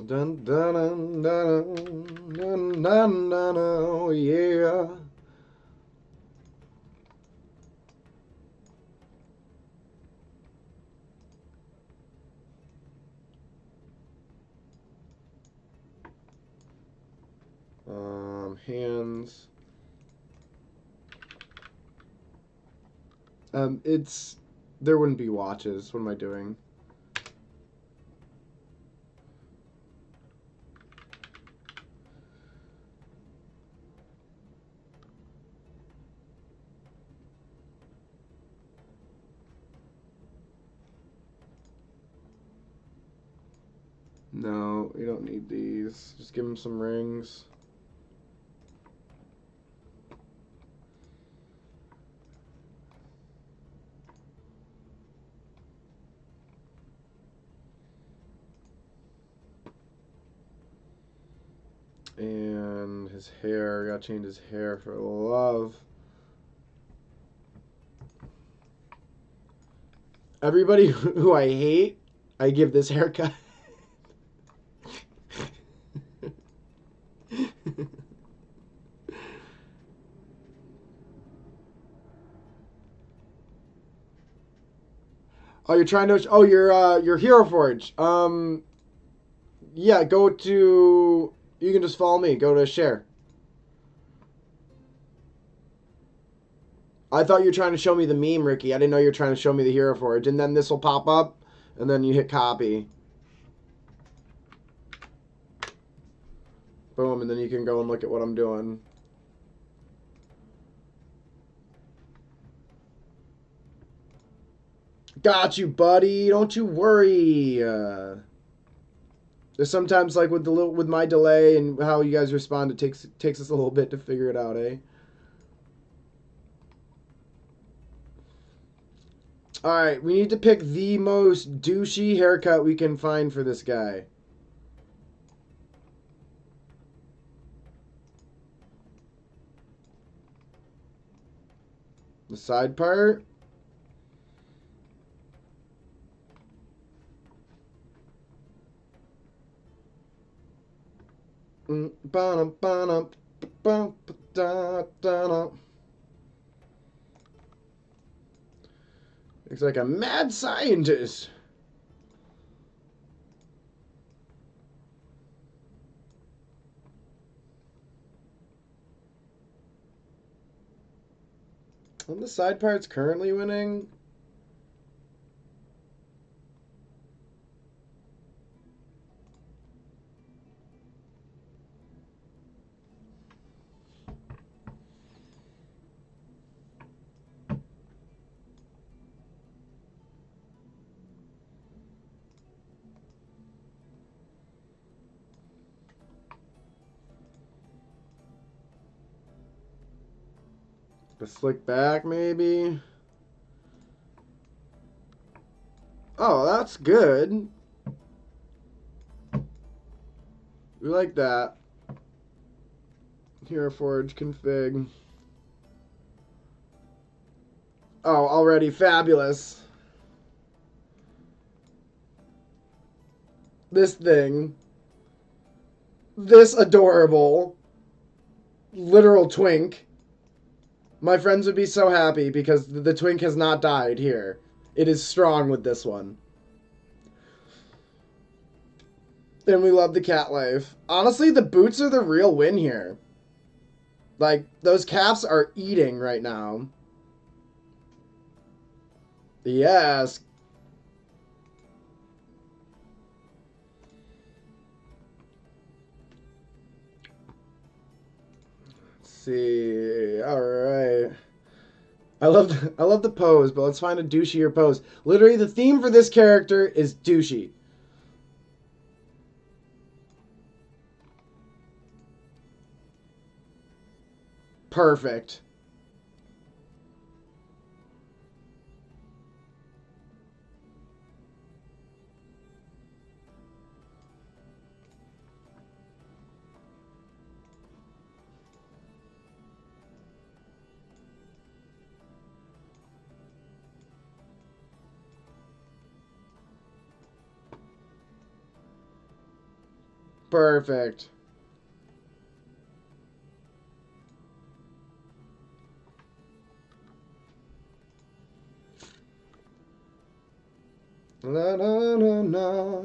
Dun dun dun dun dun dun dun, oh yeah. Hands. There wouldn't be watches. What am I doing? No, you don't need these. Just give him some rings. And his hair, gotta change his hair for love. Everybody who I hate, I give this haircut. Oh, you're trying to. Oh, you're Hero Forge. Yeah, go to. You can just follow me. Go to share. I thought you were trying to show me the meme, Ricky. I didn't know you were trying to show me the Hero Forge. And then this will pop up, and then you hit copy. Boom, and then you can go and look at what I'm doing. Got you, buddy. Don't you worry. There's sometimes like with my delay and how you guys respond, it takes us a little bit to figure it out, eh? All right, we need to pick the most douchey haircut we can find for this guy. The side part. Looks like a mad scientist. And the side part's currently winning. The slick back, maybe. Oh, that's good. We like that. Hero Forge config. Oh, already fabulous. This thing. This adorable. Literal twink. My friends would be so happy because the twink has not died here. It is strong with this one. And we love the cat life. Honestly, the boots are the real win here. Like, those calves are eating right now. Yes. Let's see. All right. I love the pose, but let's find a douchier pose. Literally, the theme for this character is douchey. Perfect. Perfect. Na na na na.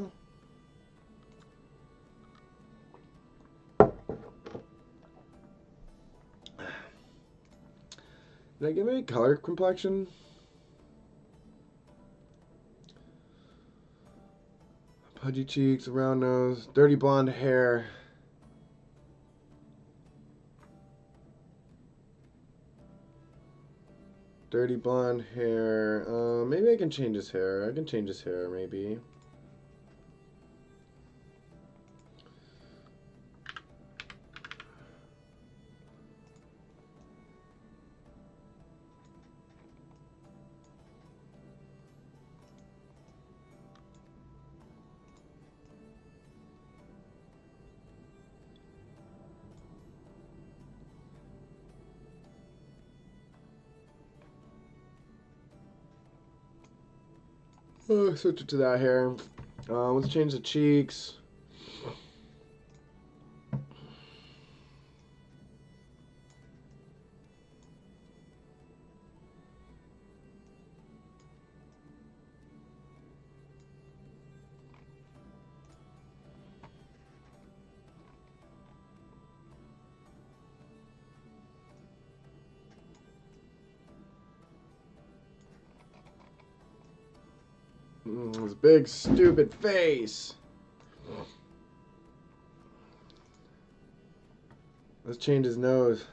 Did I give any color complexion? Pudgy cheeks, a round nose, dirty blonde hair. Dirty blonde hair. Maybe I can change his hair. I can change his hair, maybe. Oh, switch it to that hair. Let's change the cheeks. His big stupid face. Let's change his nose.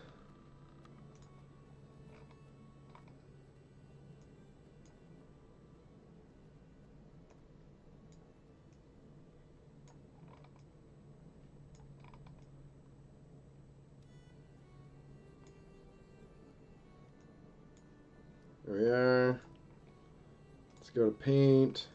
There we are. Let's go to paint.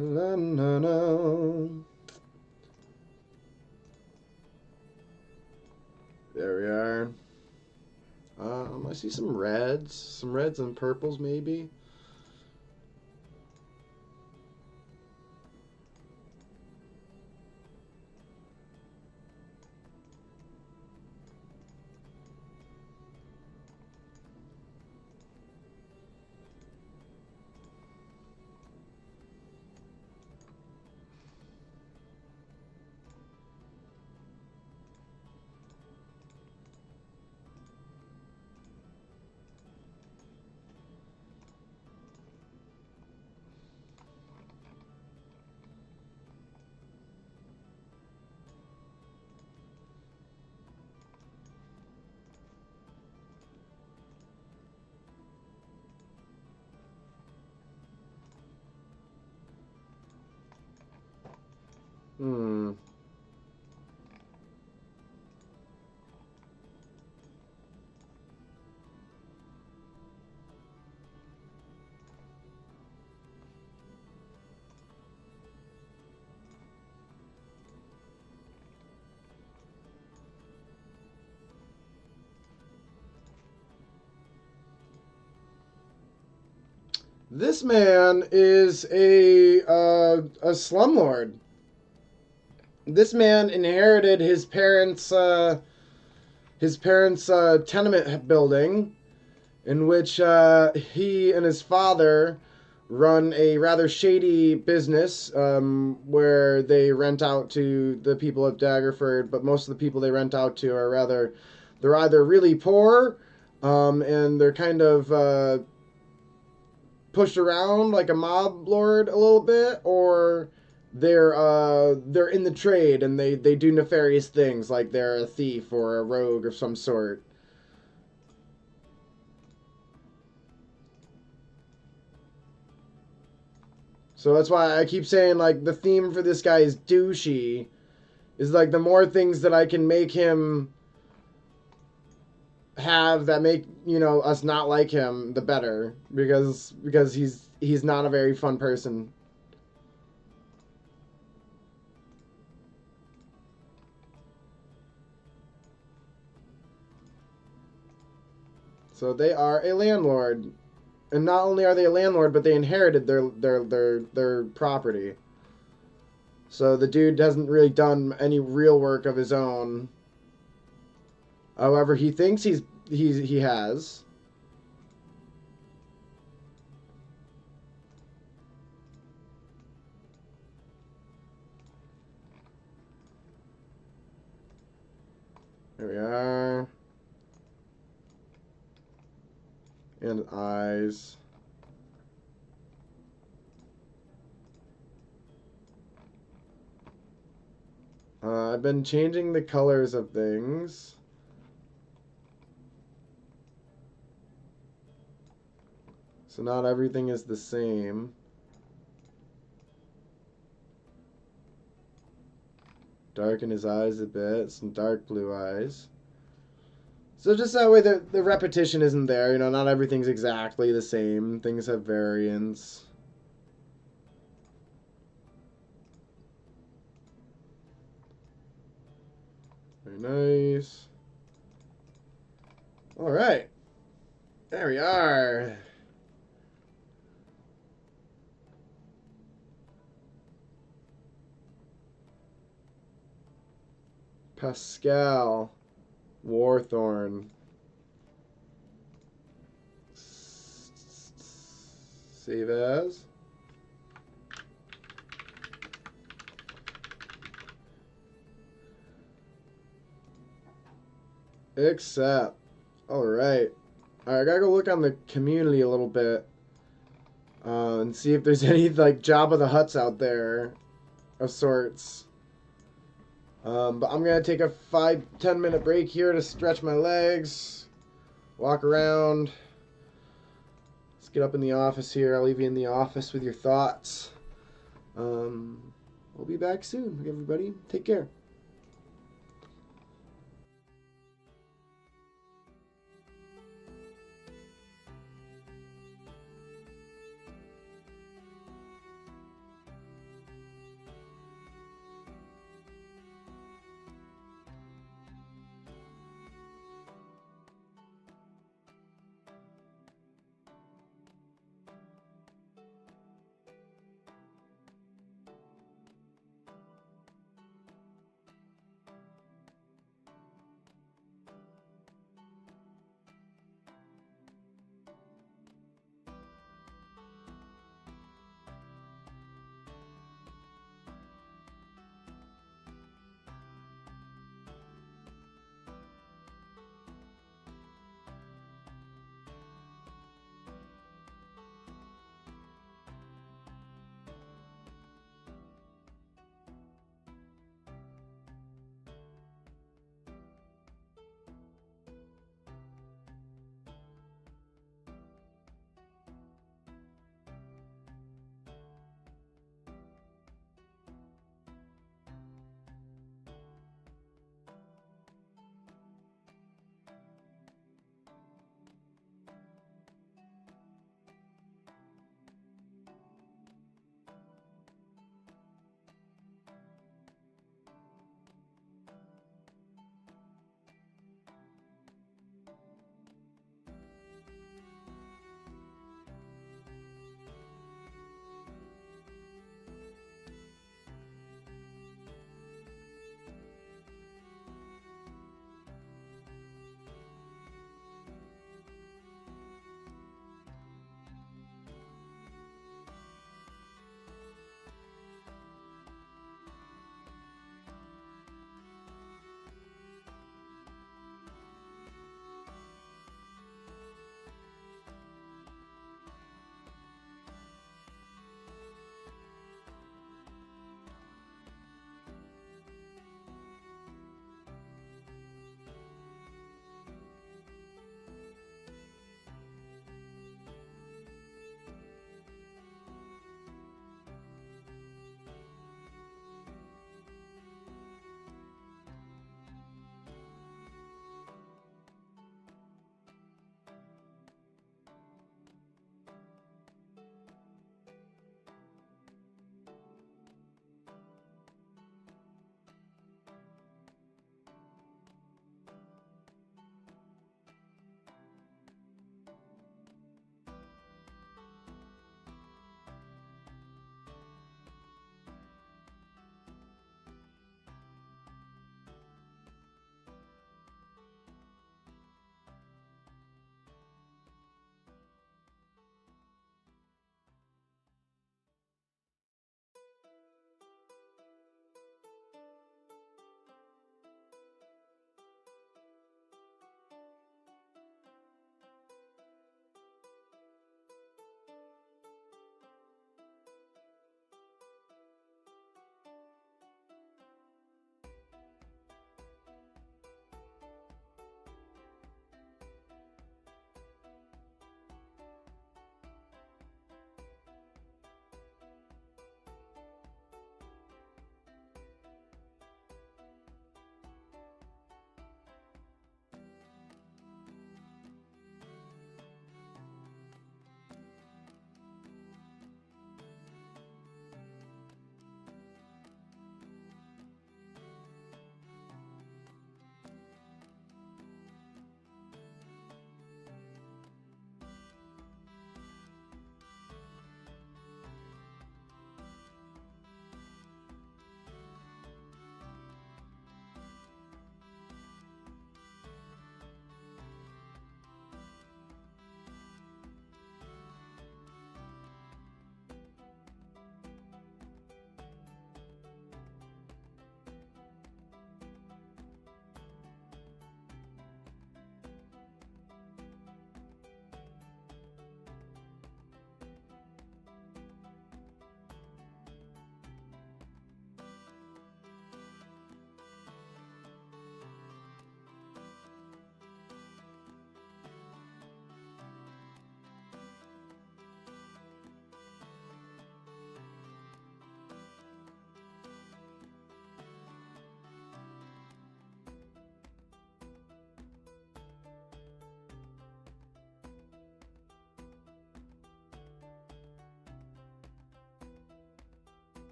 La, na, na. There we are. I see some reds and purples maybe. Hmm. This man is a slumlord. This man inherited his parents' tenement building, in which he and his father run a rather shady business where they rent out to the people of Daggerford, but most of the people they rent out to they're either really poor and they're kind of pushed around like a mob lord a little bit, or they're in the trade and they do nefarious things like they're a thief or a rogue of some sort. So that's why I keep saying like the theme for this guy is douchey. Is like the more things that I can make him have that make, you know, us not like him, the better. Because he's not a very fun person. So they are a landlord. And not only are they a landlord, but they inherited their property. So the dude hasn't really done any real work of his own. However, he thinks he has. There we are. And eyes. I've been changing the colors of things. So not everything is the same. Darken his eyes a bit. Some dark blue eyes. So just that way the repetition isn't there. You know, not everything's exactly the same. Things have variance. Very nice. All right. There we are. Pascal Warthorn. Save as. Accept. Alright. Alright, I gotta go look on the community a little bit. And see if there's any, like, Jabba the Hutts out there of sorts. But I'm gonna take a 5-10 minute break here to stretch my legs, walk around. Let's get up in the office here. I'll leave you in the office with your thoughts. We'll be back soon, everybody. Take care.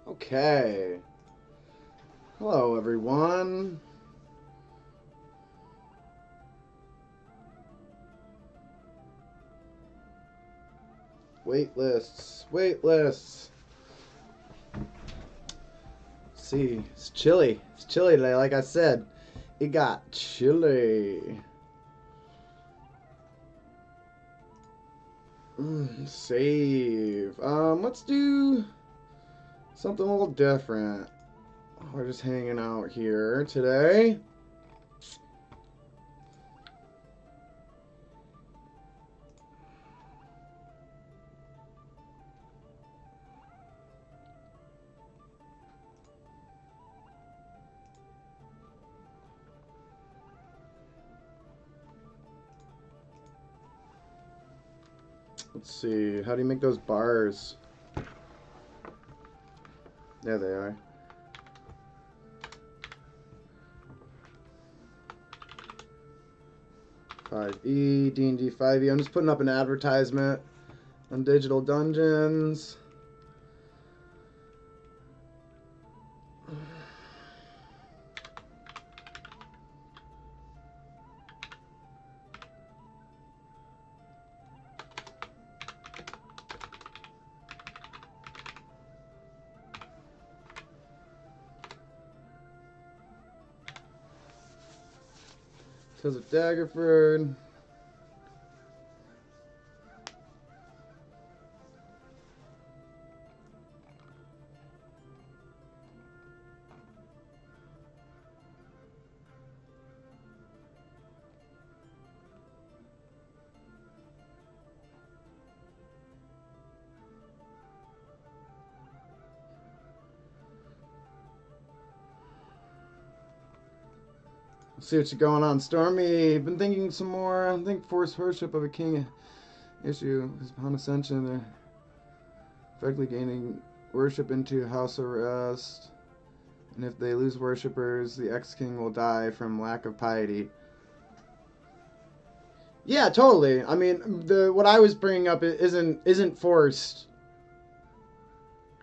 Okay. Hello, everyone. Wait lists. Wait lists. See, it's chilly. It's chilly today, like I said. It got chilly. Save. Let's do something a little different. We're just hanging out here today. Let's see. How do you make those bars? There they are. DND5e. I'm just putting up an advertisement on Digital Dungeons. Tales of Daggerford. See what you're going on, Stormy. Been thinking some more. I think forced worship of a king issue is upon ascension. They're effectively gaining worship into house arrest. And if they lose worshippers, the ex-king will die from lack of piety. Yeah, totally. I mean, what I was bringing up isn't forced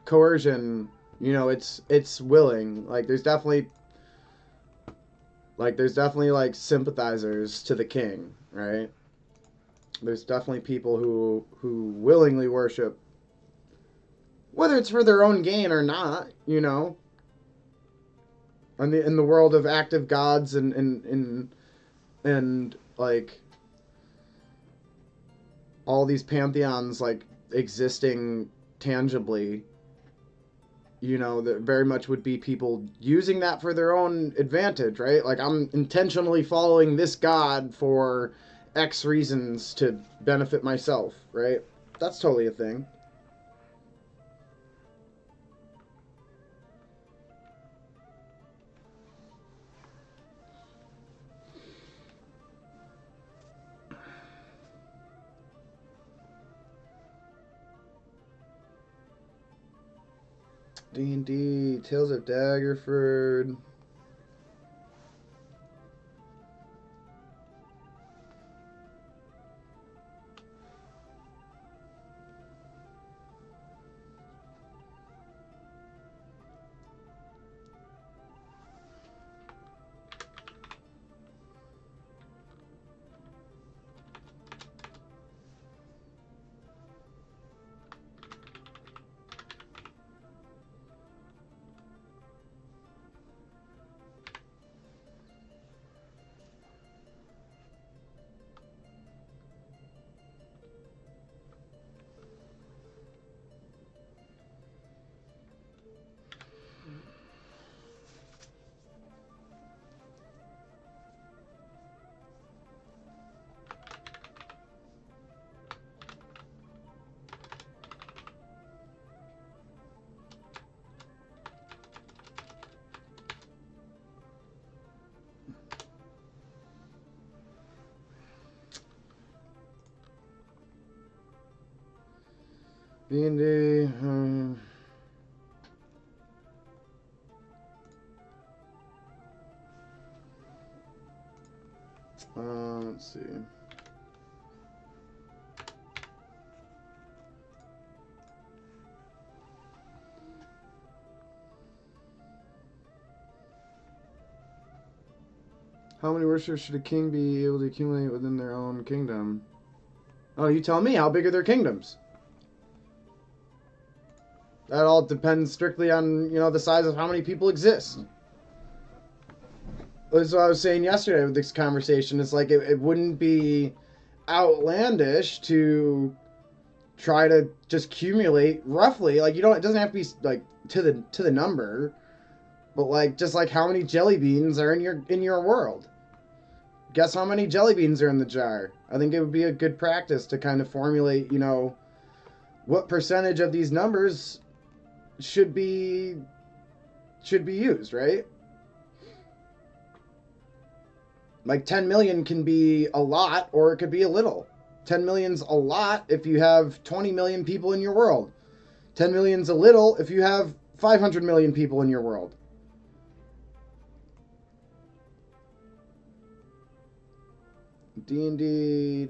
coercion. You know, it's willing. Like there's definitely like sympathizers to the king, right? There's definitely people who willingly worship, whether it's for their own gain or not, you know. In the world of active gods and like all these pantheons like existing tangibly, you know, that very much would be people using that for their own advantage, right? Like I'm intentionally following this god for X reasons to benefit myself, right? That's totally a thing. D&D, Tales of Daggerford. D&D. Let's see. How many worshippers should a king be able to accumulate within their own kingdom? Oh, you tell me. How big are their kingdoms? That all depends strictly on, the size of how many people exist. That's what I was saying yesterday with this conversation. It's like it wouldn't be outlandish to try to just accumulate roughly. Like, it doesn't have to be like to the number, but like just like how many jelly beans are in your world. Guess how many jelly beans are in the jar? I think it would be a good practice to kind of formulate, what percentage of these numbers should be used, right? Like 10 million can be a lot or it could be a little. 10 million's a lot if you have 20 million people in your world. 10 million's a little if you have 500 million people in your world. D&D...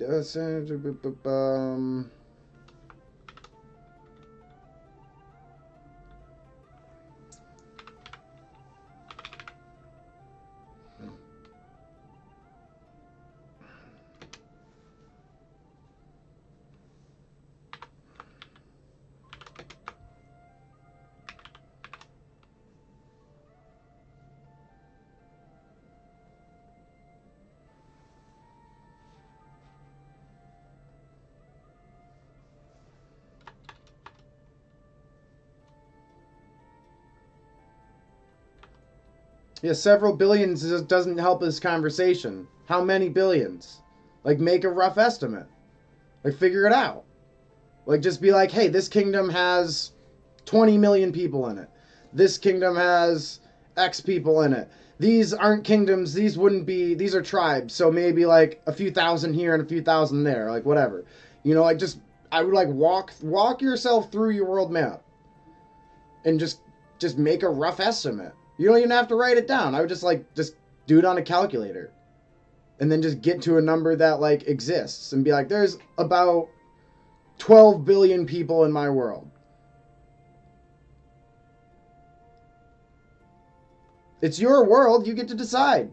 Yeah, several billions doesn't help this conversation. How many billions? Like, make a rough estimate. Like, figure it out. Like, just be like, hey, this kingdom has 20 million people in it. This kingdom has X people in it. These aren't kingdoms. These are tribes. So maybe like a few thousand here and a few thousand there. Like, whatever. I would like walk yourself through your world map. And just make a rough estimate. You don't even have to write it down. I would just do it on a calculator. And then just get to a number that like exists and be like, there's about 12 billion people in my world. It's your world, you get to decide.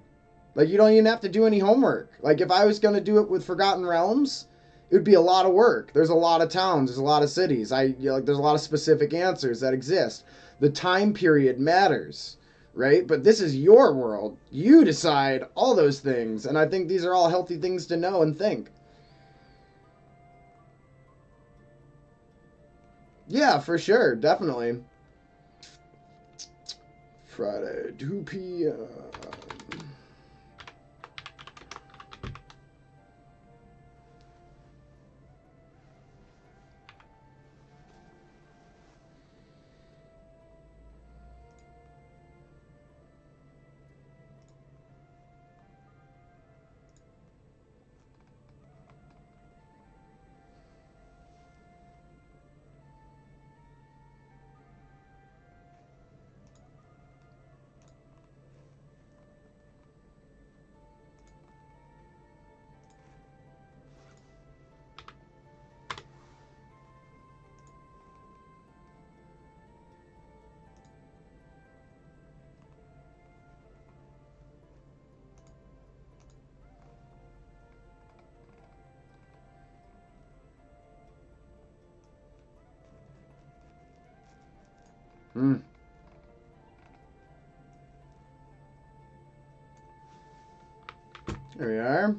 Like, you don't even have to do any homework. Like, if I was going to do it with Forgotten Realms, it would be a lot of work. There's a lot of towns, there's a lot of cities. There's a lot of specific answers that exist. The time period matters, right? But this is your world. You decide all those things, and I think these are all healthy things to know and think. Yeah, for sure, definitely. Friday, 2 p.m. There we are.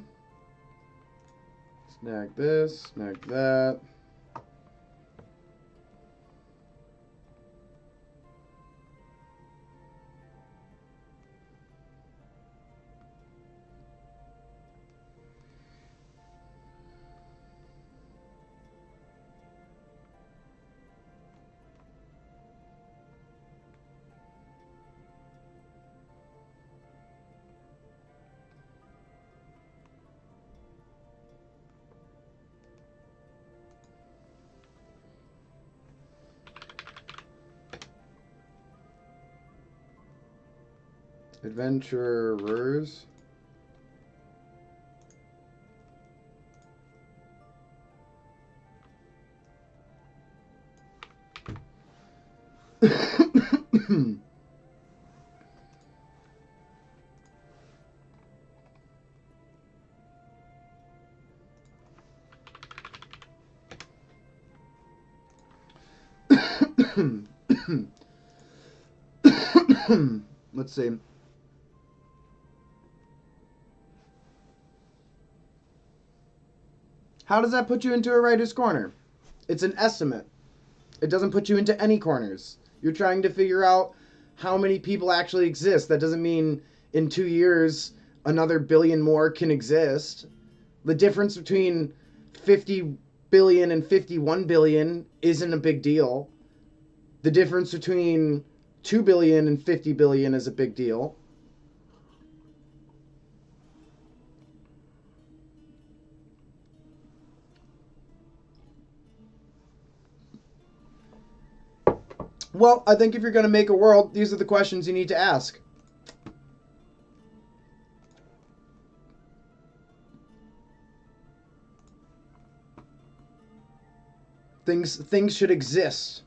Snag this, snag that. Adventurers. Let's see. How does that put you into a writer's corner? It's an estimate. It doesn't put you into any corners. You're trying to figure out how many people actually exist. That doesn't mean in 2 years another billion more can exist. The difference between 50 billion and 51 billion isn't a big deal. The difference between 2 billion and 50 billion is a big deal. Well, I think if you're going to make a world, these are the questions you need to ask. Things should exist.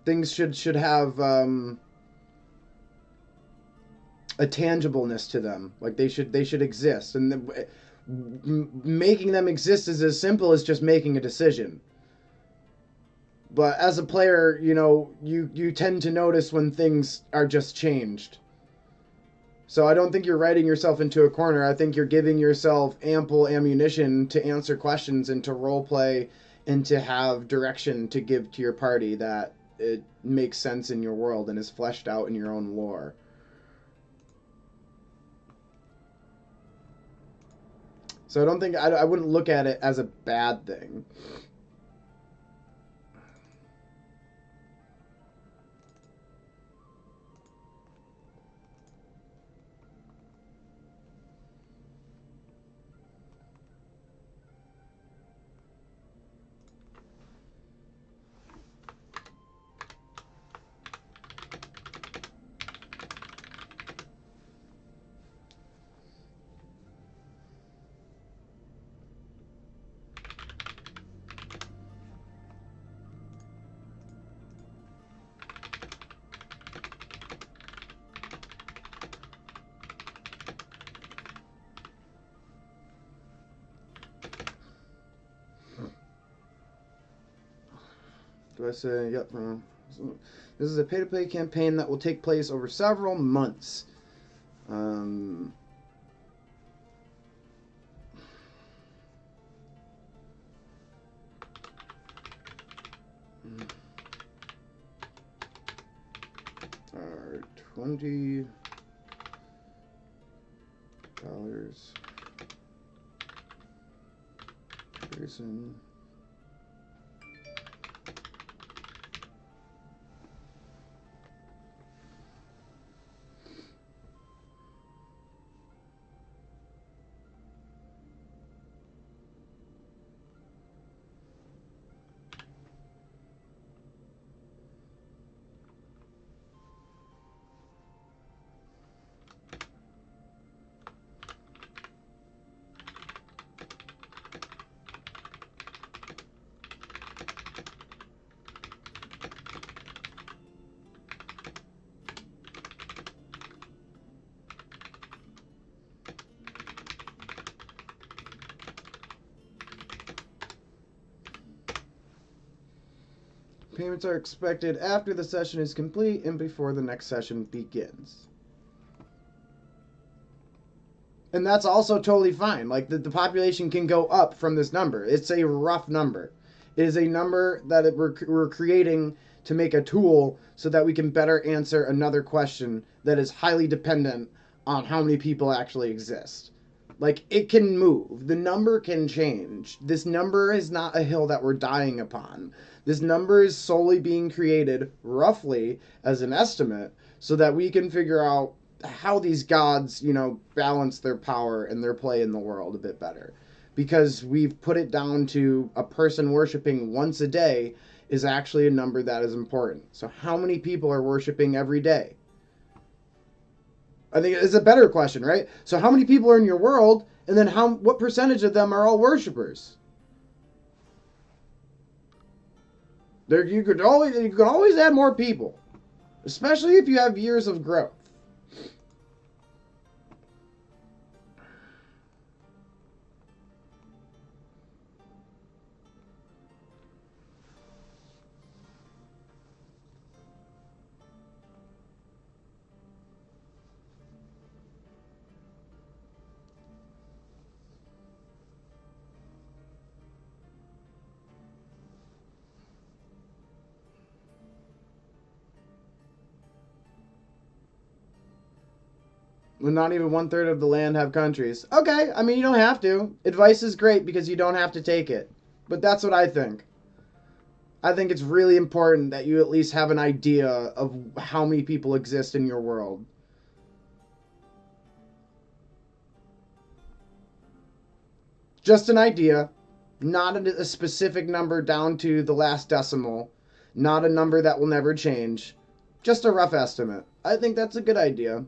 Things should have a tangibleness to them. Like they should exist, and making them exist is as simple as just making a decision. But as a player, you tend to notice when things are just changed. So I don't think you're writing yourself into a corner. I think you're giving yourself ample ammunition to answer questions and to role play and to have direction to give to your party that it makes sense in your world and is fleshed out in your own lore. So I don't think I wouldn't look at it as a bad thing. Do I say, yep. This is a pay-to-play campaign that will take place over several months. $20 person. Payments are expected after the session is complete and before the next session begins. And that's also totally fine. Like, the population can go up from this number. It's a rough number. It is a number that we're creating to make a tool so that we can better answer another question that is highly dependent on how many people actually exist. Like, it can move. The number can change. This number is not a hill that we're dying upon. This number is solely being created, roughly, as an estimate, so that we can figure out how these gods, balance their power and their play in the world a bit better. Because we've put it down to a person worshiping once a day is actually a number that is important. So how many people are worshiping every day? I think it's a better question, right? So how many people are in your world, and then what percentage of them are all worshipers? You could always add more people, especially if you have years of growth. Not even 1/3 of the land have countries. Okay, I mean, you don't have to. Advice is great because you don't have to take it. But that's what I think. I think it's really important that you at least have an idea of how many people exist in your world. Just an idea, not a specific number down to the last decimal, not a number that will never change. Just a rough estimate. I think that's a good idea.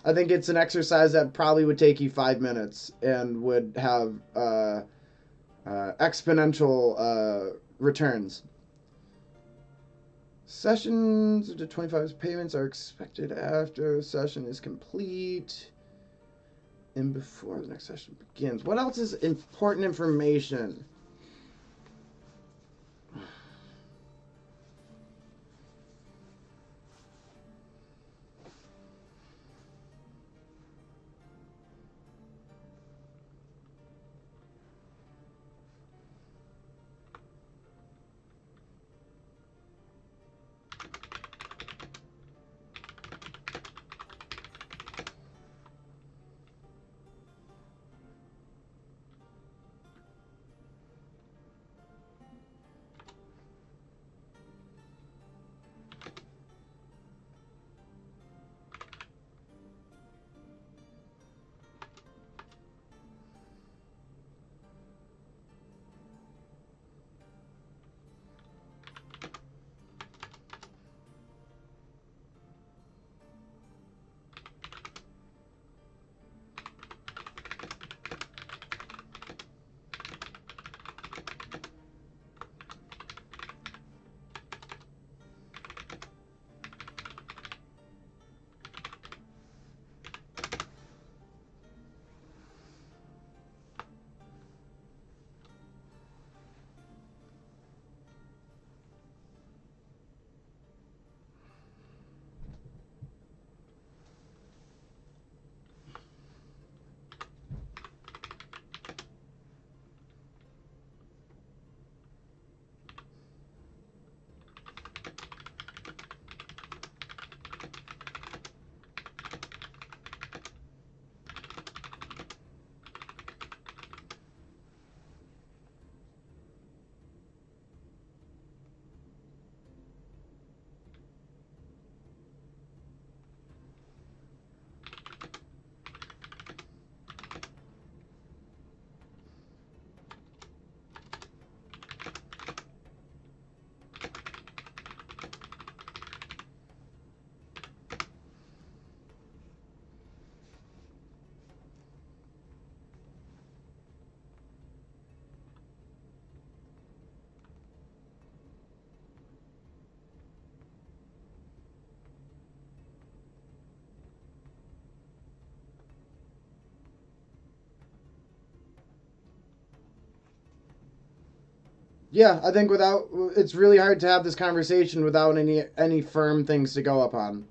I think it's an exercise that probably would take you 5 minutes and would have exponential returns. Sessions to 25 payments are expected after the session is complete and before the next session begins. What else is important information? Yeah, I think it's really hard to have this conversation without any firm things to go upon.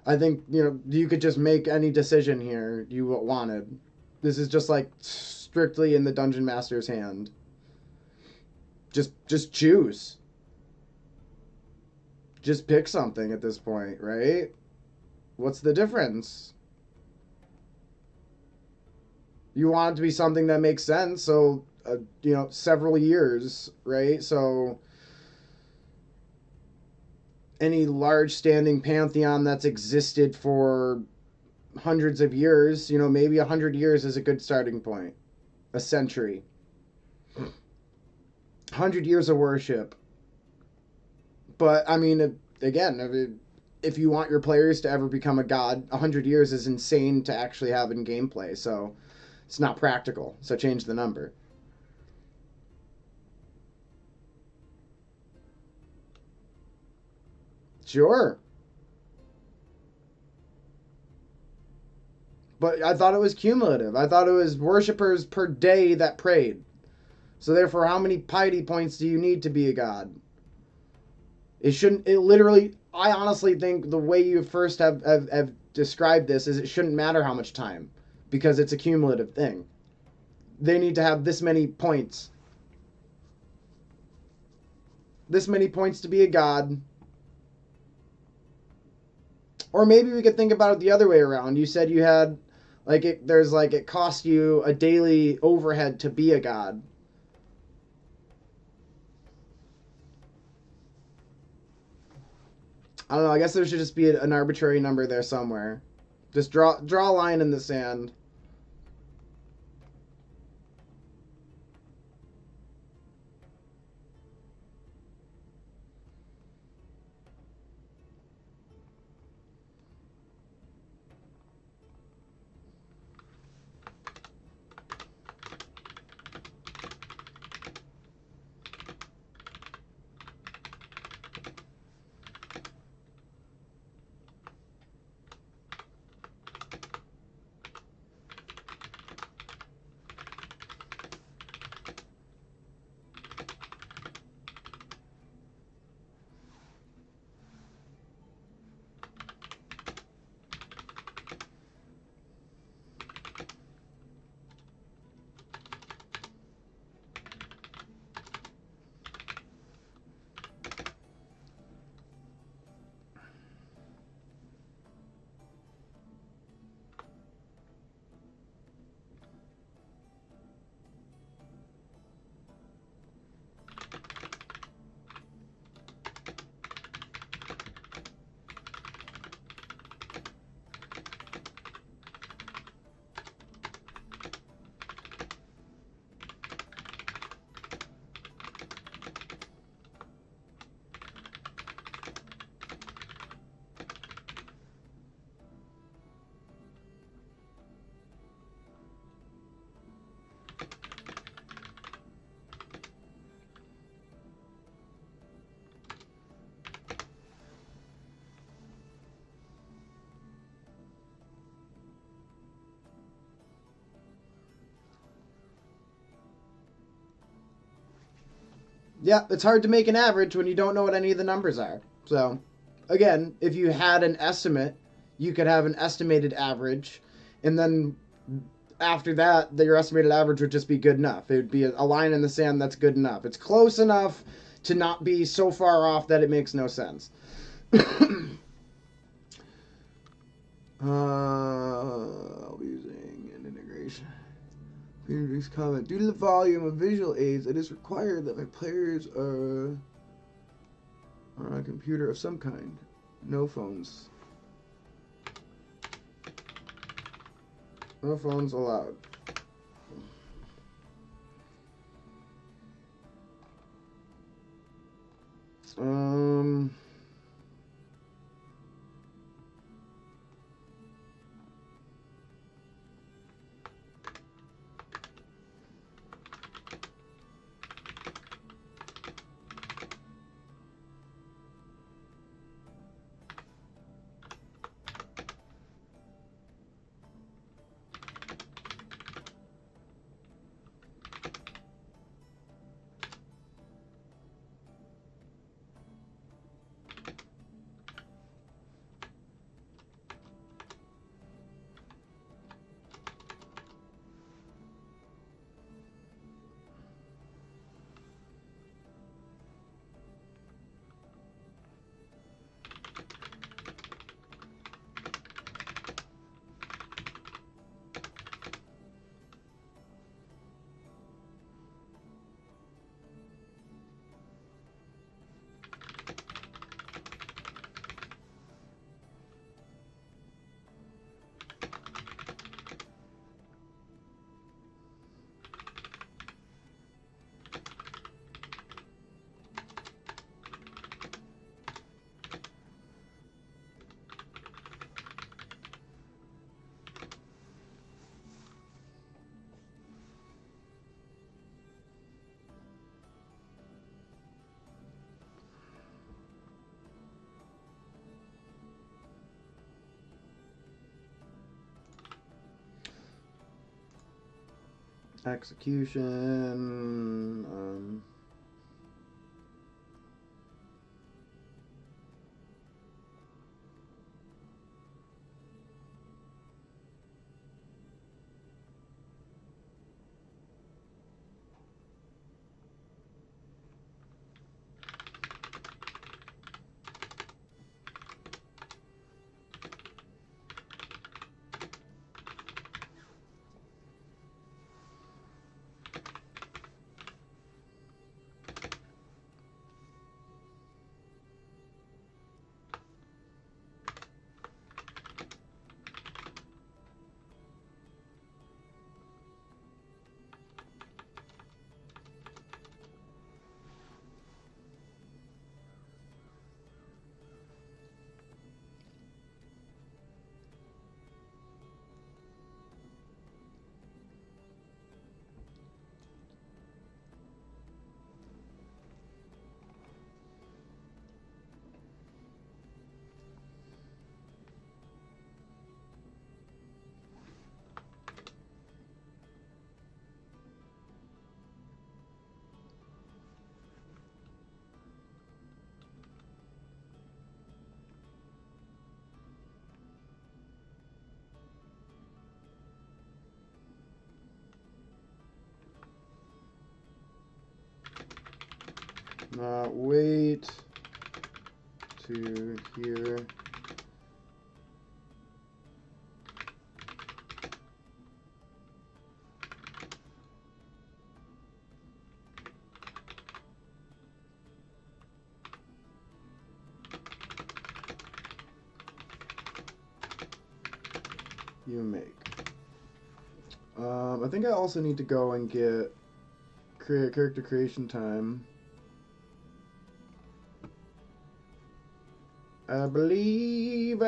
I think you could just make any decision here you wanted. This is just like strictly in the dungeon master's hand. Just choose. Just pick something at this point, right? What's the difference? You want it to be something that makes sense, so several years, right? So any large standing pantheon that's existed for hundreds of years, maybe 100 years is a good starting point. A century. 100 years of worship. But I mean, again, if you want your players to ever become a god, 100 years is insane to actually have in gameplay. So it's not practical. So change the number. Sure. But I thought it was cumulative. I thought it was worshippers per day that prayed. So therefore, how many piety points do you need to be a god? It shouldn't. It literally. I honestly think the way you first have described this is it shouldn't matter how much time, because it's a cumulative thing. They need to have this many points. This many points to be a god. Or maybe we could think about it the other way around. You said you had, like, it cost you a daily overhead to be a god. I don't know. I guess there should just be an arbitrary number there somewhere. Just draw a line in the sand. Yeah, it's hard to make an average when you don't know what any of the numbers are. So, again, if you had an estimate, you could have an estimated average, and then after that, your estimated average would just be good enough. It would be a line in the sand that's good enough. It's close enough to not be so far off that it makes no sense. I'll be using an integration. Peter's comment. Due to the volume of visual aids, it is required that my players are on a computer of some kind. No phones. No phones allowed. Execution. Wait to hear. You make. I think I also need to go and get character creation time. I believe.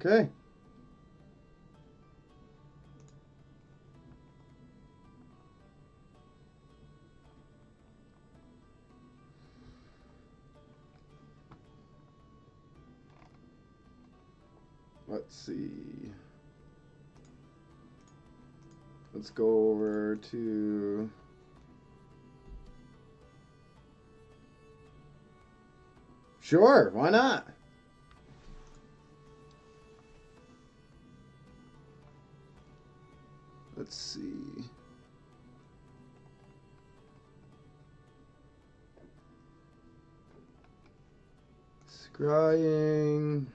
Okay. Let's see. Let's go over to sure, why not? Let's see. Scrying.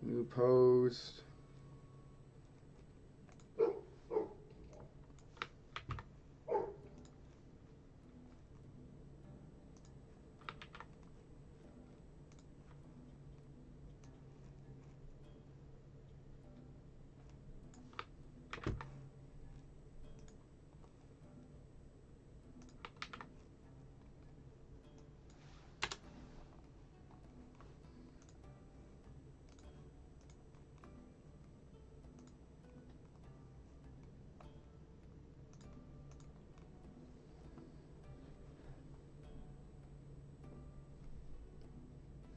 New post.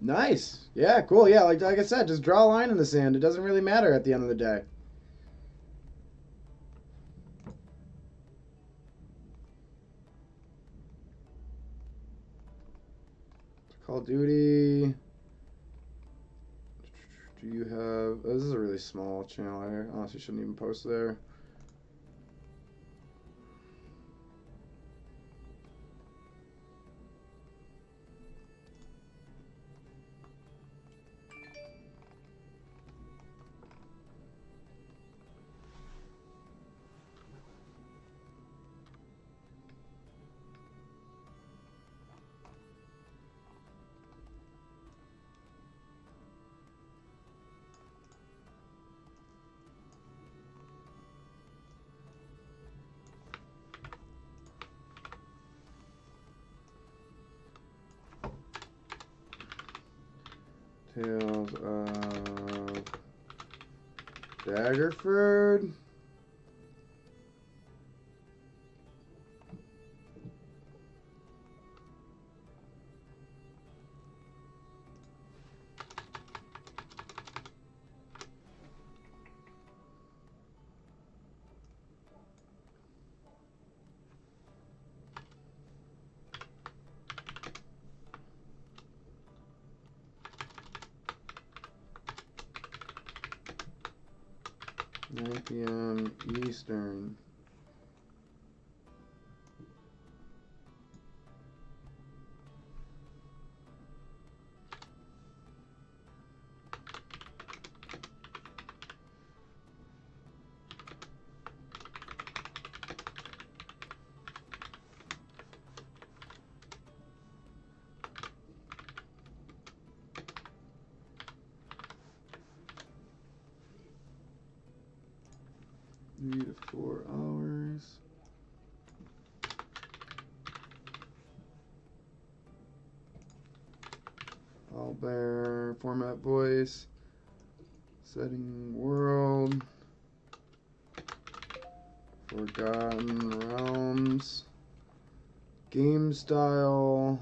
Nice. Yeah, cool. Yeah, like I said, just draw a line in the sand. It doesn't really matter at the end of the day. Call of Duty. Do you have... Oh, this is a really small channel here. Honestly, shouldn't even post there. Tales of Daggerford. PM Eastern. 3 to 4 hours. Owlbear, format voice, setting world, Forgotten Realms, game style.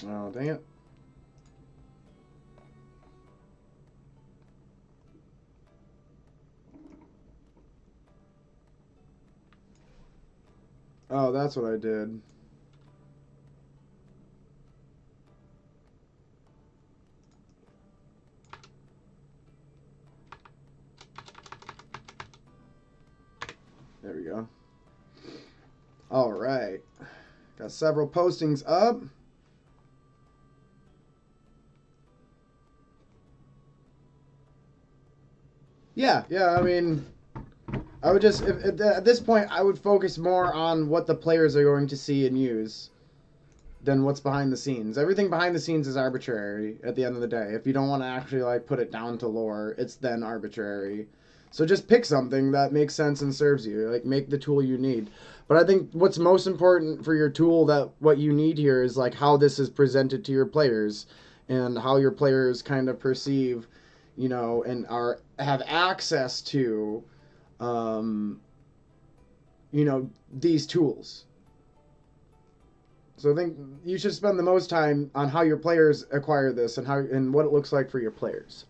Oh, dang it. Oh, that's what I did. There we go. All right. Got several postings up. Yeah, I mean, I would just, at this point, I would focus more on what the players are going to see and use than what's behind the scenes. Everything behind the scenes is arbitrary at the end of the day. If you don't want to actually, like, put it down to lore, it's then arbitrary. So just pick something that makes sense and serves you. Like, make the tool you need. But I think what's most important for your tool, that what you need here, is, like, how this is presented to your players and how your players kind of perceive, you know, and have access to, you know, these tools. So I think you should spend the most time on how your players acquire this and what it looks like for your players.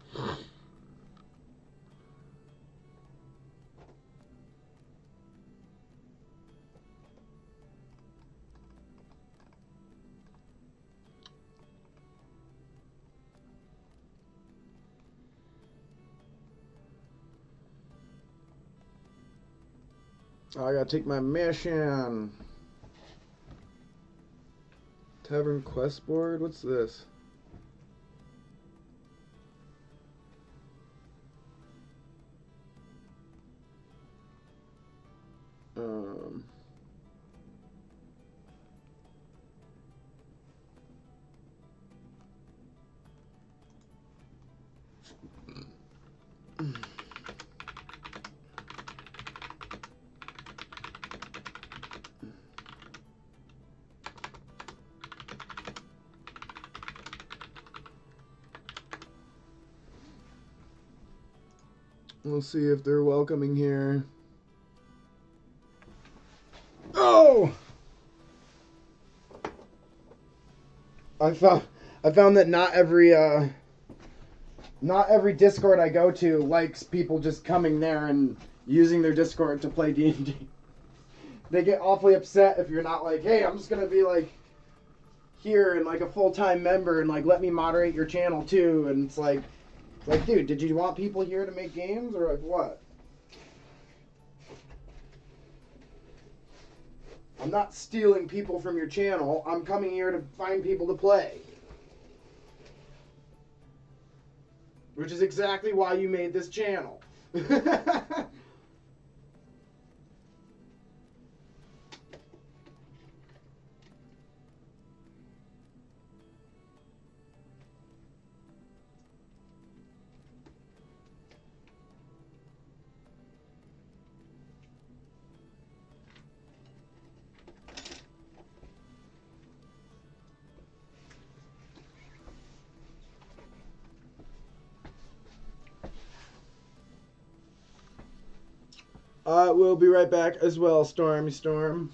Oh, I gotta take my mission. Tavern quest board? What's this? Um... We'll see if they're welcoming here. Oh! I found that not every Discord I go to likes people just coming there and using their Discord to play D&D. They get awfully upset if you're not like, hey, I'm just gonna be like here and like a full-time member and like let me moderate your channel too. And it's like, dude, did you want people here to make games or like what? I'm not stealing people from your channel. I'm coming here to find people to play. Which is exactly why you made this channel. I will be right back as well, Stormy Storm.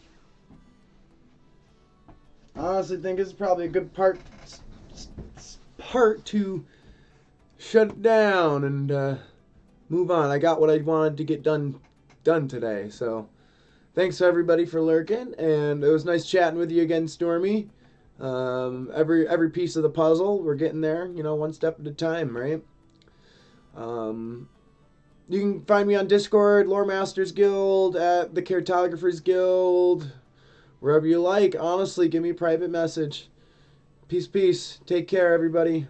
I honestly think this is probably a good part to shut it down and move on. I got what I wanted to get done today. So thanks everybody for lurking, and it was nice chatting with you again, Stormy. Every piece of the puzzle, we're getting there, you know, one step at a time, right? You can find me on Discord, Lore Masters Guild, at the Cartographers Guild, wherever you like. Honestly, give me a private message. Peace, peace. Take care, everybody.